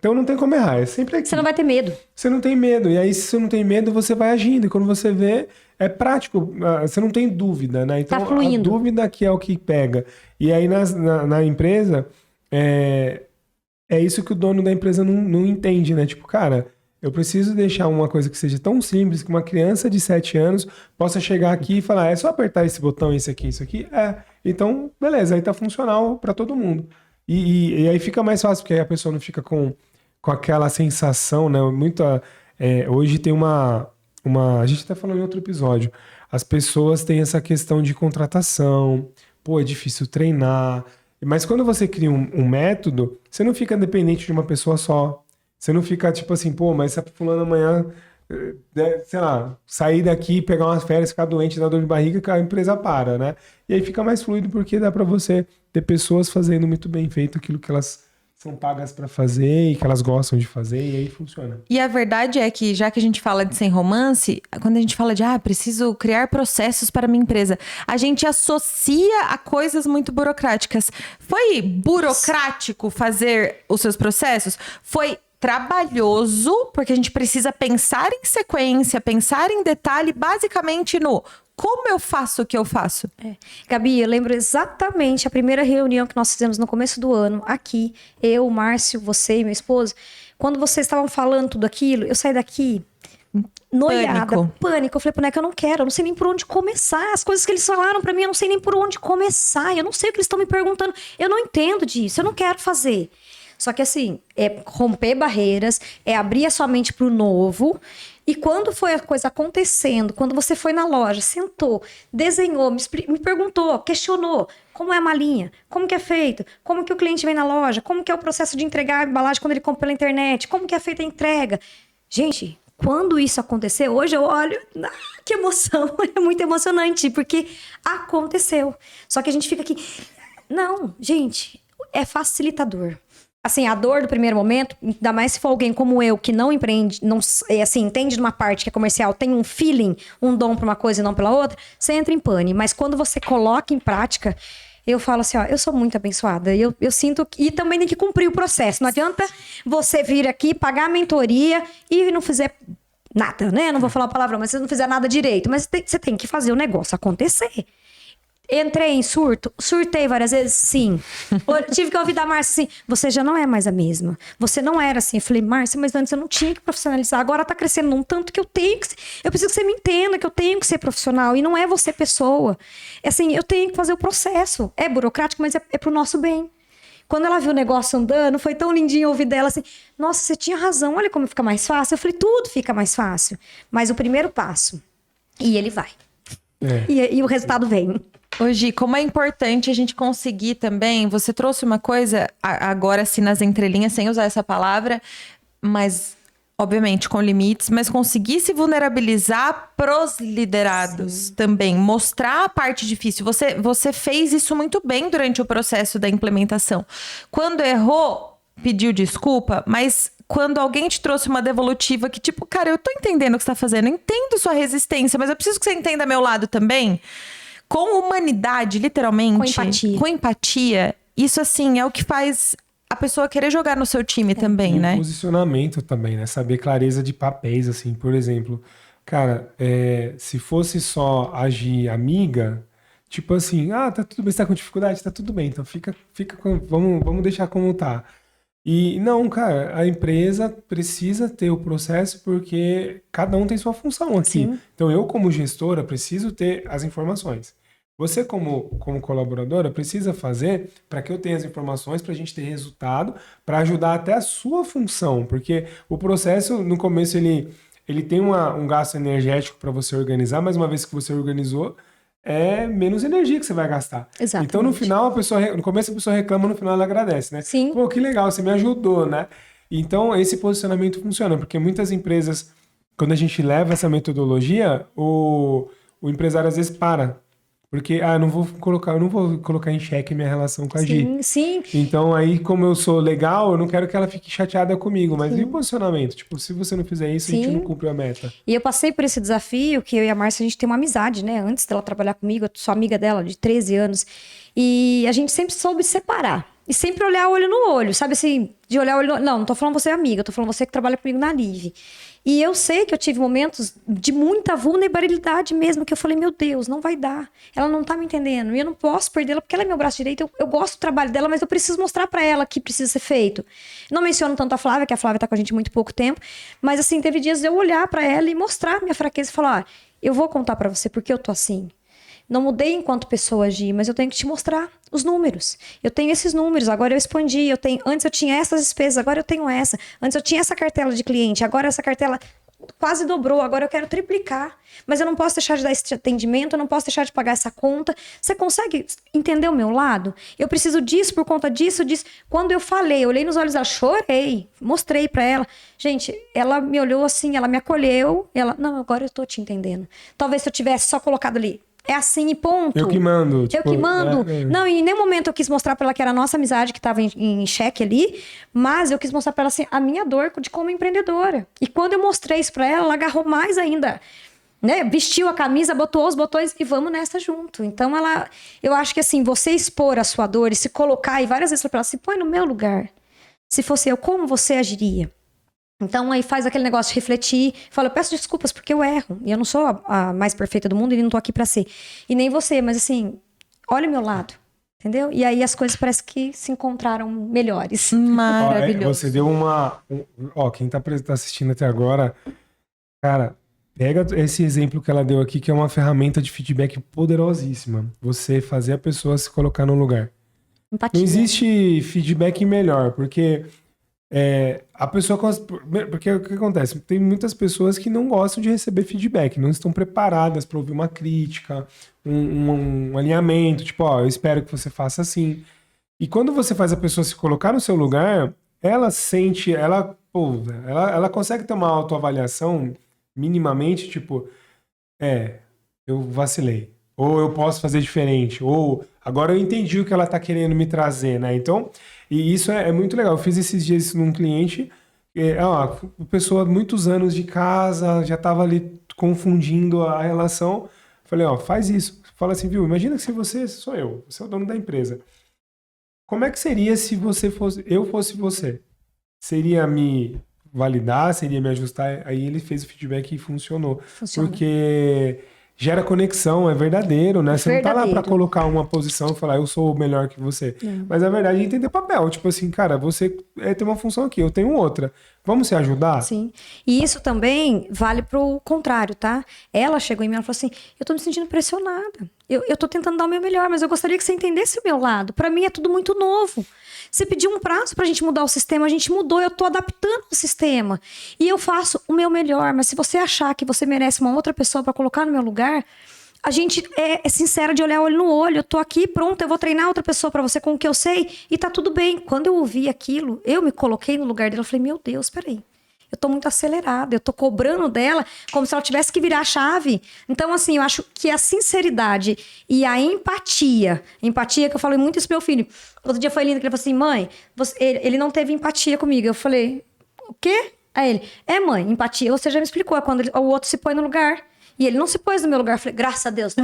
Então não tem como errar, é sempre aqui. Você não vai ter medo. Você não tem medo. E aí, se você não tem medo, você vai agindo. E quando você vê, é prático. Você não tem dúvida, né? Então, tá fluindo. A dúvida que é o que pega. E aí, na empresa, é isso que o dono da empresa não entende, né? Tipo, cara, eu preciso deixar uma coisa que seja tão simples que uma criança de 7 anos possa chegar aqui e falar, é só apertar esse botão, isso aqui, isso aqui? Então, beleza. Aí tá funcional para todo mundo. E aí fica mais fácil, porque aí a pessoa não fica com aquela sensação, né? Hoje tem uma... A gente até falou em outro episódio. As pessoas têm essa questão de contratação. É difícil treinar. Mas quando você cria um método, você não fica dependente de uma pessoa só. Você não fica tipo assim, mas se a fulana amanhã, sei lá, sair daqui, pegar umas férias, ficar doente, dar dor de barriga, a empresa para, né? E aí fica mais fluido porque dá pra você ter pessoas fazendo muito bem feito aquilo que elas são pagas para fazer e que elas gostam de fazer, e aí funciona. E a verdade é que, já que a gente fala de sem romance, quando a gente fala de preciso criar processos para minha empresa, a gente associa a coisas muito burocráticas. Foi burocrático fazer os seus processos? Foi trabalhoso, porque a gente precisa pensar em sequência, pensar em detalhe, basicamente no como eu faço o que eu faço. Gabi, eu lembro exatamente a primeira reunião que nós fizemos no começo do ano, aqui, eu, Márcio, você e meu esposo, quando vocês estavam falando tudo aquilo, eu saí daqui noiada, pânico. Eu falei, boneca, eu não sei nem por onde começar. As coisas que eles falaram pra mim, eu não sei nem por onde começar. Eu não sei o que eles estão me perguntando. Eu não entendo disso, eu não quero fazer. Só que assim, é romper barreiras, é abrir a sua mente pro novo. E quando foi a coisa acontecendo, quando você foi na loja, sentou, desenhou, me perguntou, questionou, como é a malinha, como que é feito, como que o cliente vem na loja, como que é o processo de entregar a embalagem quando ele compra pela internet, como que é feita a entrega. Gente, quando isso acontecer, hoje eu olho, que emoção, é muito emocionante, porque aconteceu. Só que a gente fica aqui, não, gente, é facilitador. Assim, a dor do primeiro momento, ainda mais se for alguém como eu, que não empreende, não, assim, entende de uma parte que é comercial, tem um feeling, um dom pra uma coisa e não pela outra, você entra em pane. Mas quando você coloca em prática, eu falo assim, eu sou muito abençoada. Eu sinto que... E também tem que cumprir o processo. Não adianta você vir aqui, pagar a mentoria e não fizer nada, né? Não vou falar a palavra, mas você não fizer nada direito. Mas você tem que fazer o negócio acontecer. Entrei em surto? Surtei várias vezes? Sim. Tive que ouvir da Márcia assim, você já não é mais a mesma. Você não era assim. Eu falei, Márcia, mas antes eu não tinha que profissionalizar. Agora tá crescendo num tanto que eu tenho que... Eu preciso que você me entenda que eu tenho que ser profissional. E não é você pessoa. É assim, eu tenho que fazer o processo. É burocrático, mas é pro nosso bem. Quando ela viu o negócio andando, foi tão lindinho ouvir dela assim, nossa, você tinha razão, olha como fica mais fácil. Eu falei, tudo fica mais fácil. Mas o primeiro passo, e ele vai. E o resultado vem. Hoje, como é importante a gente conseguir também, você trouxe uma coisa, agora assim nas entrelinhas, sem usar essa palavra, mas obviamente com limites, mas conseguir se vulnerabilizar pros liderados também, mostrar a parte difícil. Você fez isso muito bem durante o processo da implementação. Quando errou, pediu desculpa, mas quando alguém te trouxe uma devolutiva que tipo, cara, eu tô entendendo o que você tá fazendo, eu entendo sua resistência, mas eu preciso que você entenda meu lado também. Com humanidade, literalmente. Com empatia. Isso, assim, é o que faz a pessoa querer jogar no seu time também, e né? o posicionamento também, né? Saber clareza de papéis, assim, por exemplo. Cara, se fosse só agir amiga, tipo assim, tá tudo bem, você tá com dificuldade? Tá tudo bem, então fica vamos deixar como tá. E não, cara, a empresa precisa ter o processo porque cada um tem sua função aqui. Sim. Então eu, como gestora, preciso ter as informações. Você, como colaboradora, precisa fazer para que eu tenha as informações, para a gente ter resultado, para ajudar até a sua função. Porque o processo, no começo, ele tem um gasto energético para você organizar, mas uma vez que você organizou, é menos energia que você vai gastar. Exatamente. Então, no final, no começo a pessoa reclama, no final ela agradece, né? Sim. Pô, que legal, você me ajudou, né? Então, esse posicionamento funciona, porque muitas empresas, quando a gente leva essa metodologia, o empresário às vezes para. Porque, eu não vou colocar em xeque minha relação com a Gi. Sim. Então, aí, como eu sou legal, eu não quero que ela fique chateada comigo. Mas e o posicionamento? Tipo, se você não fizer isso, a gente não cumpre a meta. E eu passei por esse desafio, que eu e a Márcia, a gente tem uma amizade, né? Antes dela trabalhar comigo, eu sou amiga dela de 13 anos. E a gente sempre soube separar. E sempre olhar olho no olho, sabe assim? De olhar olho no olho. Não tô falando você amiga, tô falando você que trabalha comigo na Live. E eu sei que eu tive momentos de muita vulnerabilidade mesmo, que eu falei, meu Deus, não vai dar. Ela não tá me entendendo. E eu não posso perdê-la, porque ela é meu braço direito. Eu gosto do trabalho dela, mas eu preciso mostrar pra ela que precisa ser feito. Não menciono tanto a Flávia, que a Flávia tá com a gente muito pouco tempo. Mas assim, teve dias de eu olhar pra ela e mostrar minha fraqueza e falar, eu vou contar pra você porque eu tô assim. Não mudei enquanto pessoa agir, mas eu tenho que te mostrar os números. Eu tenho esses números, agora eu expandi. Antes eu tinha essas despesas, agora eu tenho essa. Antes eu tinha essa cartela de cliente, agora essa cartela quase dobrou, agora eu quero triplicar. Mas eu não posso deixar de dar esse atendimento, eu não posso deixar de pagar essa conta. Você consegue entender o meu lado? Eu preciso disso por conta disso. Quando eu falei, eu olhei nos olhos dela, chorei, mostrei pra ela. Gente, ela me olhou assim, ela me acolheu. Não, agora eu tô te entendendo. Talvez se eu tivesse só colocado ali, é assim e ponto. Eu que mando. Eu que mando. Não, e em nenhum momento eu quis mostrar pra ela que era a nossa amizade que tava em xeque ali, mas eu quis mostrar pra ela assim, a minha dor de como empreendedora. E quando eu mostrei isso pra ela, ela agarrou mais ainda. Né? Vestiu a camisa, botou os botões e vamos nessa junto. Então eu acho que assim, você expor a sua dor e se colocar, e várias vezes pra ela, se põe no meu lugar. Se fosse eu, como você agiria? Então, aí faz aquele negócio de refletir. Fala, eu peço desculpas porque eu erro. E eu não sou a mais perfeita do mundo e não tô aqui pra ser. E nem você, mas assim, olha o meu lado. Entendeu? E aí as coisas parece que se encontraram melhores. Maravilhoso. Você deu quem tá assistindo até agora, cara, pega esse exemplo que ela deu aqui, que é uma ferramenta de feedback poderosíssima. Você fazer a pessoa se colocar no lugar. Empatia. Não existe feedback melhor, porque a pessoa... Porque o que acontece? Tem muitas pessoas que não gostam de receber feedback, não estão preparadas para ouvir uma crítica, um alinhamento, tipo, eu espero que você faça assim. E quando você faz a pessoa se colocar no seu lugar, ela sente, ela consegue ter uma autoavaliação minimamente, tipo, eu vacilei. Ou eu posso fazer diferente. Ou agora eu entendi o que ela tá querendo me trazer, né? Então, e isso é muito legal. Eu fiz esses dias isso num cliente, pessoa muitos anos de casa, já tava ali confundindo a relação. Falei, faz isso. Fala assim, viu? Imagina que se você sou eu, você é o dono da empresa. Como é que seria se eu fosse você? Seria me validar, seria me ajustar? Aí ele fez o feedback e funcionou. Porque gera conexão, é verdadeiro, né? Você não tá lá pra colocar uma posição e falar, eu sou melhor que você. Mas a verdade é entender papel. Tipo assim, cara, você tem uma função aqui, eu tenho outra. Vamos se ajudar? Sim. E isso também vale pro contrário, tá? Ela chegou em mim e falou assim, eu tô me sentindo pressionada. Eu tô tentando dar o meu melhor, mas eu gostaria que você entendesse o meu lado. Pra mim é tudo muito novo. Você pediu um prazo pra gente mudar o sistema, a gente mudou, eu tô adaptando o sistema. E eu faço o meu melhor, mas se você achar que você merece uma outra pessoa pra colocar no meu lugar, a gente é sincera de olhar olho no olho. Eu tô aqui, pronto, eu vou treinar outra pessoa pra você com o que eu sei e tá tudo bem. Quando eu ouvi aquilo, eu me coloquei no lugar dela, eu falei, meu Deus, peraí. eu tô muito acelerada, eu tô cobrando dela como se ela tivesse que virar a chave. Então, assim, eu acho que a sinceridade e a empatia que eu falei muito isso pro meu filho. Outro dia foi lindo que ele falou assim, mãe, ele não teve empatia comigo. Eu falei, o quê? Aí ele, mãe, empatia, você já me explicou, é quando o outro se põe no lugar. E ele não se pôs no meu lugar. Eu falei, graças a Deus,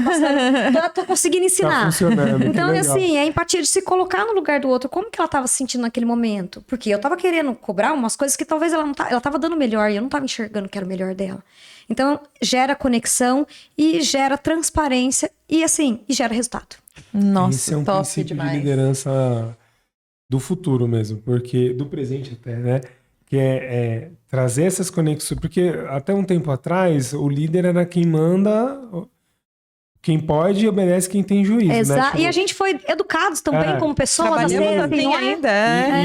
tô conseguindo ensinar. Tá funcionando. Então, assim, a empatia de se colocar no lugar do outro. Como que ela tava se sentindo naquele momento? Porque eu tava querendo cobrar umas coisas que talvez ela tava dando melhor e eu não tava enxergando que era o melhor dela. Então, gera conexão e gera transparência e, assim, e gera resultado. Nossa, esse é um top princípio demais. de liderança do futuro mesmo, porque do presente até, né? Que é trazer essas conexões, porque até um tempo atrás o líder era quem manda, quem pode e obedece quem tem juízo. Exato. Né? Tipo, e a gente foi educados também como pessoas. Trabalhamos assim não é? ainda.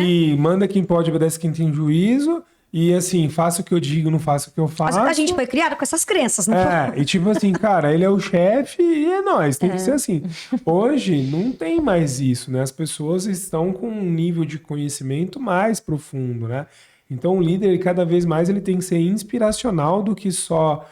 E manda quem pode, obedece quem tem juízo. E assim, faça o que eu digo, não faça o que eu faço. A gente foi criado com essas crenças, não foi? E tipo assim, cara, ele é o chefe e é nóis, tem que ser assim. Hoje não tem mais isso, né? As pessoas estão com um nível de conhecimento mais profundo, né? Então o líder, cada vez mais, ele tem que ser inspiracional do que só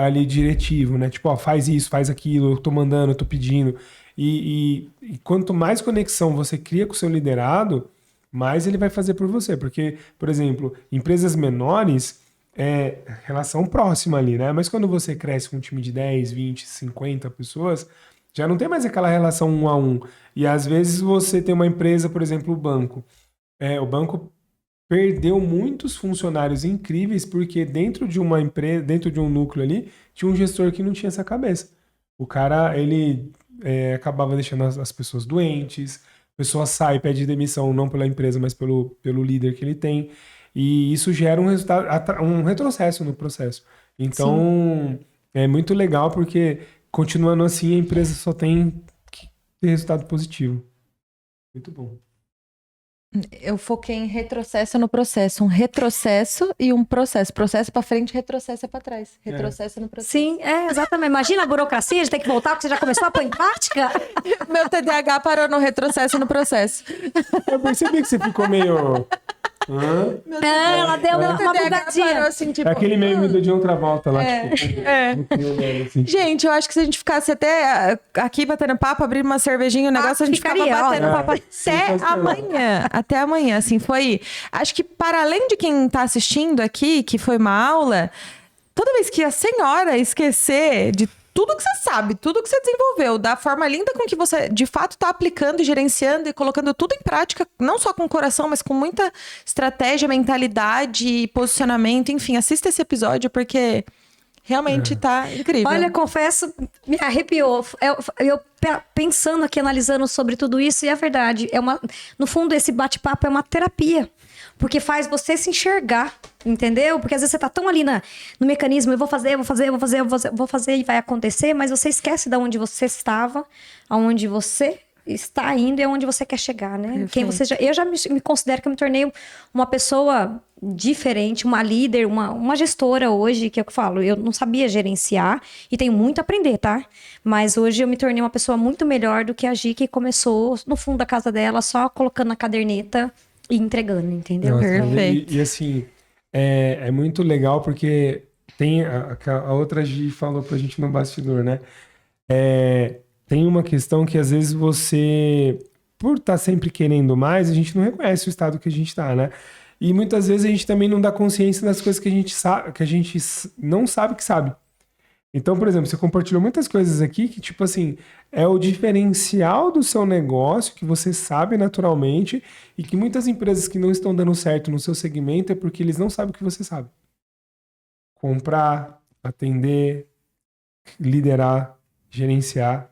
ali diretivo, né? Tipo, ó, faz isso, faz aquilo, eu tô mandando, eu tô pedindo. E quanto mais conexão você cria com o seu liderado, mais ele vai fazer por você. Porque, por exemplo, empresas menores, relação próxima ali, né? Mas quando você cresce com um time de 10, 20, 50 pessoas, já não tem mais aquela relação 1 a 1. E às vezes você tem uma empresa, por exemplo, o banco. O banco perdeu muitos funcionários incríveis porque dentro de uma empresa, dentro de um núcleo ali, tinha um gestor que não tinha essa cabeça. O cara, ele acabava deixando as pessoas doentes, a pessoa sai, pede demissão, não pela empresa, mas pelo líder que ele tem. E isso gera um resultado, um retrocesso no processo. Então, é muito legal porque, continuando assim, a empresa só tem que ter resultado positivo. Muito bom. Eu foquei em retrocesso no processo. Um retrocesso e um processo. Processo pra frente, retrocesso é pra trás. Retrocesso no processo. Sim, exatamente. Imagina a burocracia de ter que voltar porque você já começou a pôr em prática. Meu TDAH parou no retrocesso e no processo. Eu percebi que você ficou meio... Ela deu uma bugadinha. Assim, tipo, É aquele meme do John Travolta lá. Assim. Gente, eu acho que se a gente ficasse até aqui batendo papo, abrir uma cervejinha, o negócio, a gente ficava batendo papo até amanhã. Até amanhã, assim, foi... Acho que para além de quem tá assistindo aqui, que foi uma aula, toda vez que a senhora esquecer de tudo que você sabe, tudo que você desenvolveu, da forma linda com que você, de fato, está aplicando, gerenciando e colocando tudo em prática, não só com o coração, mas com muita estratégia, mentalidade, posicionamento, enfim, assista esse episódio, porque realmente tá incrível. Olha, confesso, me arrepiou. Eu pensando aqui, analisando sobre tudo isso, e é verdade, no fundo, esse bate-papo é uma terapia. Porque faz você se enxergar, entendeu? Porque às vezes você tá tão ali no mecanismo, eu vou fazer e vai acontecer, mas você esquece de onde você estava, aonde você está indo e aonde você quer chegar, né? Quem você eu já me considero que eu me tornei uma pessoa diferente, uma líder, uma gestora hoje, que eu falo, eu não sabia gerenciar e tenho muito a aprender, tá? Mas hoje eu me tornei uma pessoa muito melhor do que a Gi, que começou no fundo da casa dela, só colocando na caderneta e entregando, entendeu? Nossa, Perfeito. E assim, é muito legal porque tem a outra Gi falou pra gente no bastidor, né? Tem uma questão que às vezes você, por estar sempre querendo mais, a gente não reconhece o estado que a gente tá, né? E muitas vezes a gente também não dá consciência das coisas que a gente sabe, que a gente não sabe que sabe. Então, por exemplo, você compartilhou muitas coisas aqui que, tipo assim, é o diferencial do seu negócio, que você sabe naturalmente, e que muitas empresas que não estão dando certo no seu segmento é porque eles não sabem o que você sabe. Comprar, atender, liderar, gerenciar.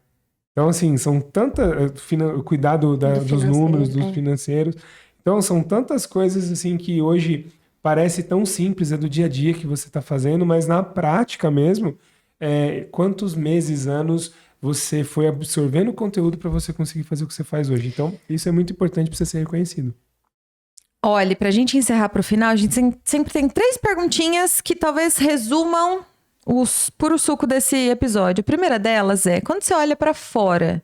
Então, assim, são tantas... Cuidar dos números, dos financeiros. Então, são tantas coisas, assim, que hoje parece tão simples, é do dia a dia que você está fazendo, mas na prática mesmo... quantos meses, anos você foi absorvendo conteúdo para você conseguir fazer o que você faz hoje. Então, isso é muito importante para você ser reconhecido. Olha, pra gente encerrar pro final, a gente sempre tem 3 perguntinhas que talvez resumam o puro suco desse episódio. A primeira delas é, quando você olha para fora,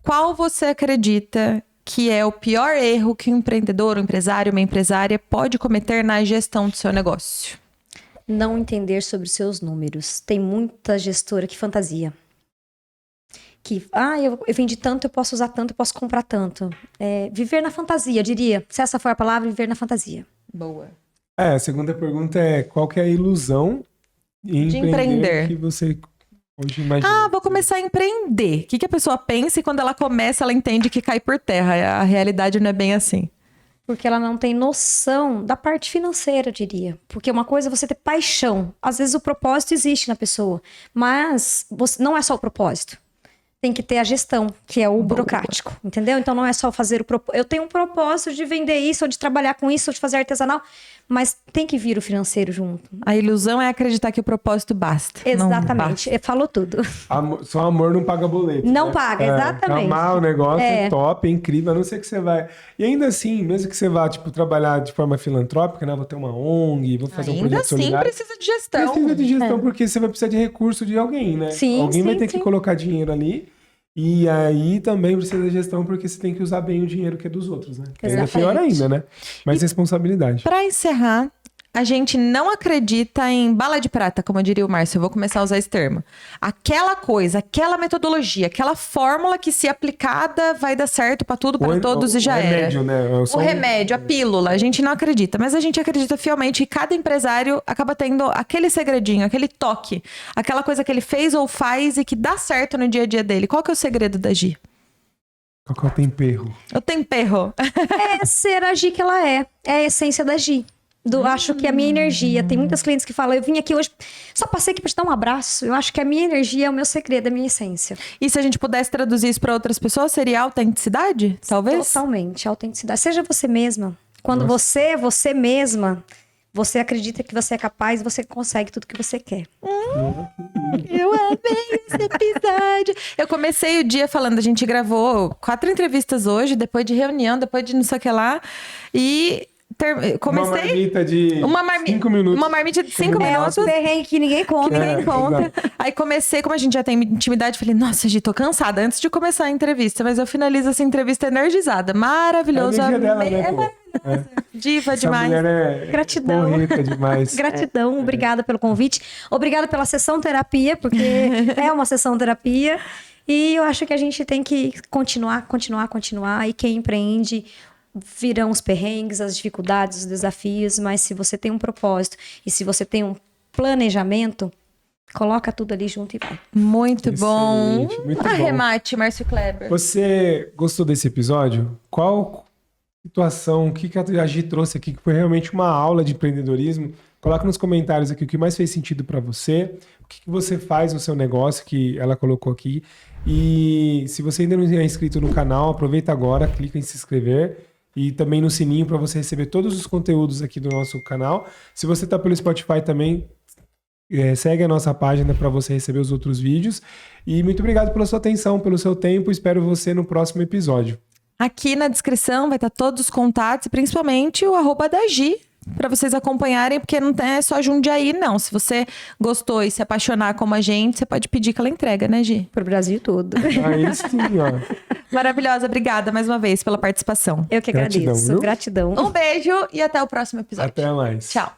qual você acredita que é o pior erro que um empreendedor, um empresário, uma empresária pode cometer na gestão do seu negócio? Não entender sobre os seus números. Tem muita gestora que fantasia. Eu vendi tanto, eu posso usar tanto, eu posso comprar tanto. Viver na fantasia, diria. Se essa for a palavra, viver na fantasia. Boa. A segunda pergunta é qual que é a ilusão em De empreender que você hoje imagina? Vou começar a empreender. O que a pessoa pensa e quando ela começa, ela entende que cai por terra. A realidade não é bem assim. Porque ela não tem noção da parte financeira, eu diria. Porque uma coisa é você ter paixão. Às vezes o propósito existe na pessoa, mas não é só o propósito. Tem que ter a gestão, que é o burocrático, entendeu? Então não é só fazer o propósito. Eu tenho um propósito de vender isso, ou de trabalhar com isso, ou de fazer artesanal, mas tem que vir o financeiro junto. A ilusão é acreditar que o propósito basta. Exatamente, falou tudo. Só amor não paga boleto. Não né? paga, exatamente. Amar o negócio é top, é incrível, a não ser que você vai... E ainda assim, mesmo que você vá, tipo, trabalhar de forma filantrópica, né? Vou ter uma ONG, vou fazer um projeto solidário. Ainda assim precisa de gestão. Precisa de gestão, porque você vai precisar de recurso de alguém, né? Sim, alguém vai sim, ter que colocar dinheiro ali. E aí também precisa de gestão, porque você tem que usar bem o dinheiro que é dos outros, né? Que é pior ainda, né? Mais responsabilidade. Para encerrar, a gente não acredita em bala de prata, como diria o Márcio. Eu vou começar a usar esse termo. Aquela coisa, aquela metodologia, aquela fórmula que, se aplicada, vai dar certo para tudo, para todos e já era. O remédio, né? O remédio, a pílula. A gente não acredita. Mas a gente acredita fielmente que cada empresário acaba tendo aquele segredinho, aquele toque. Aquela coisa que ele fez ou faz e que dá certo no dia a dia dele. Qual que é o segredo da Gi? Qual que é o tempero? O tempero. É ser a Gi que ela é. É a essência da Gi. Acho que a minha energia, tem muitas clientes que falam, eu vim aqui hoje, só passei aqui pra te dar um abraço. Eu acho que a minha energia é o meu segredo, a minha essência. E se a gente pudesse traduzir isso para outras pessoas, seria autenticidade, talvez? Totalmente, autenticidade. Seja você mesma. Quando você é você mesma, você acredita que você é capaz, você consegue tudo que você quer. Eu amei esse episódio. Eu comecei o dia falando, a gente gravou 4 entrevistas hoje, depois de reunião, depois de não sei o que lá, e... comecei... Uma marmita de 5 minutos. Uma marmita de 5 minutos. É os perrengues que ninguém conta. Ninguém conta. Aí comecei, como a gente já tem intimidade, falei, nossa, Gi, tô cansada antes de começar a entrevista. Mas eu finalizo essa entrevista energizada. Maravilhoso. É a energia dela, né, pô? Maravilhosa. Diva Essa demais. mulher é Gratidão. porreta demais. Gratidão, obrigada pelo convite. Obrigada pela sessão terapia, porque é uma sessão terapia. E eu acho que a gente tem que continuar. E quem empreende... virão os perrengues, as dificuldades, os desafios, mas se você tem um propósito e se você tem um planejamento, coloca tudo ali junto e vai. Muito bom. Muito bom. Arremate, Márcio Kleber. Você gostou desse episódio? Qual situação, o que a Gi trouxe aqui que foi realmente uma aula de empreendedorismo? Coloca nos comentários aqui o que mais fez sentido para você, o que você faz no seu negócio que ela colocou aqui. E se você ainda não é inscrito no canal, aproveita agora, clica em se inscrever. E também no sininho para você receber todos os conteúdos aqui do nosso canal. Se você está pelo Spotify também, segue a nossa página para você receber os outros vídeos. E muito obrigado pela sua atenção, pelo seu tempo. Espero você no próximo episódio. Aqui na descrição vai estar todos os contatos e principalmente o @da Gi, para vocês acompanharem, porque não é só Jundiaí, não. Se você gostou e se apaixonar como a gente, você pode pedir que ela entrega, né, Gi? Pro Brasil todo. Aí sim, ó. Maravilhosa, obrigada mais uma vez pela participação. Eu que agradeço. Gratidão. Um beijo e até o próximo episódio. Até mais. Tchau.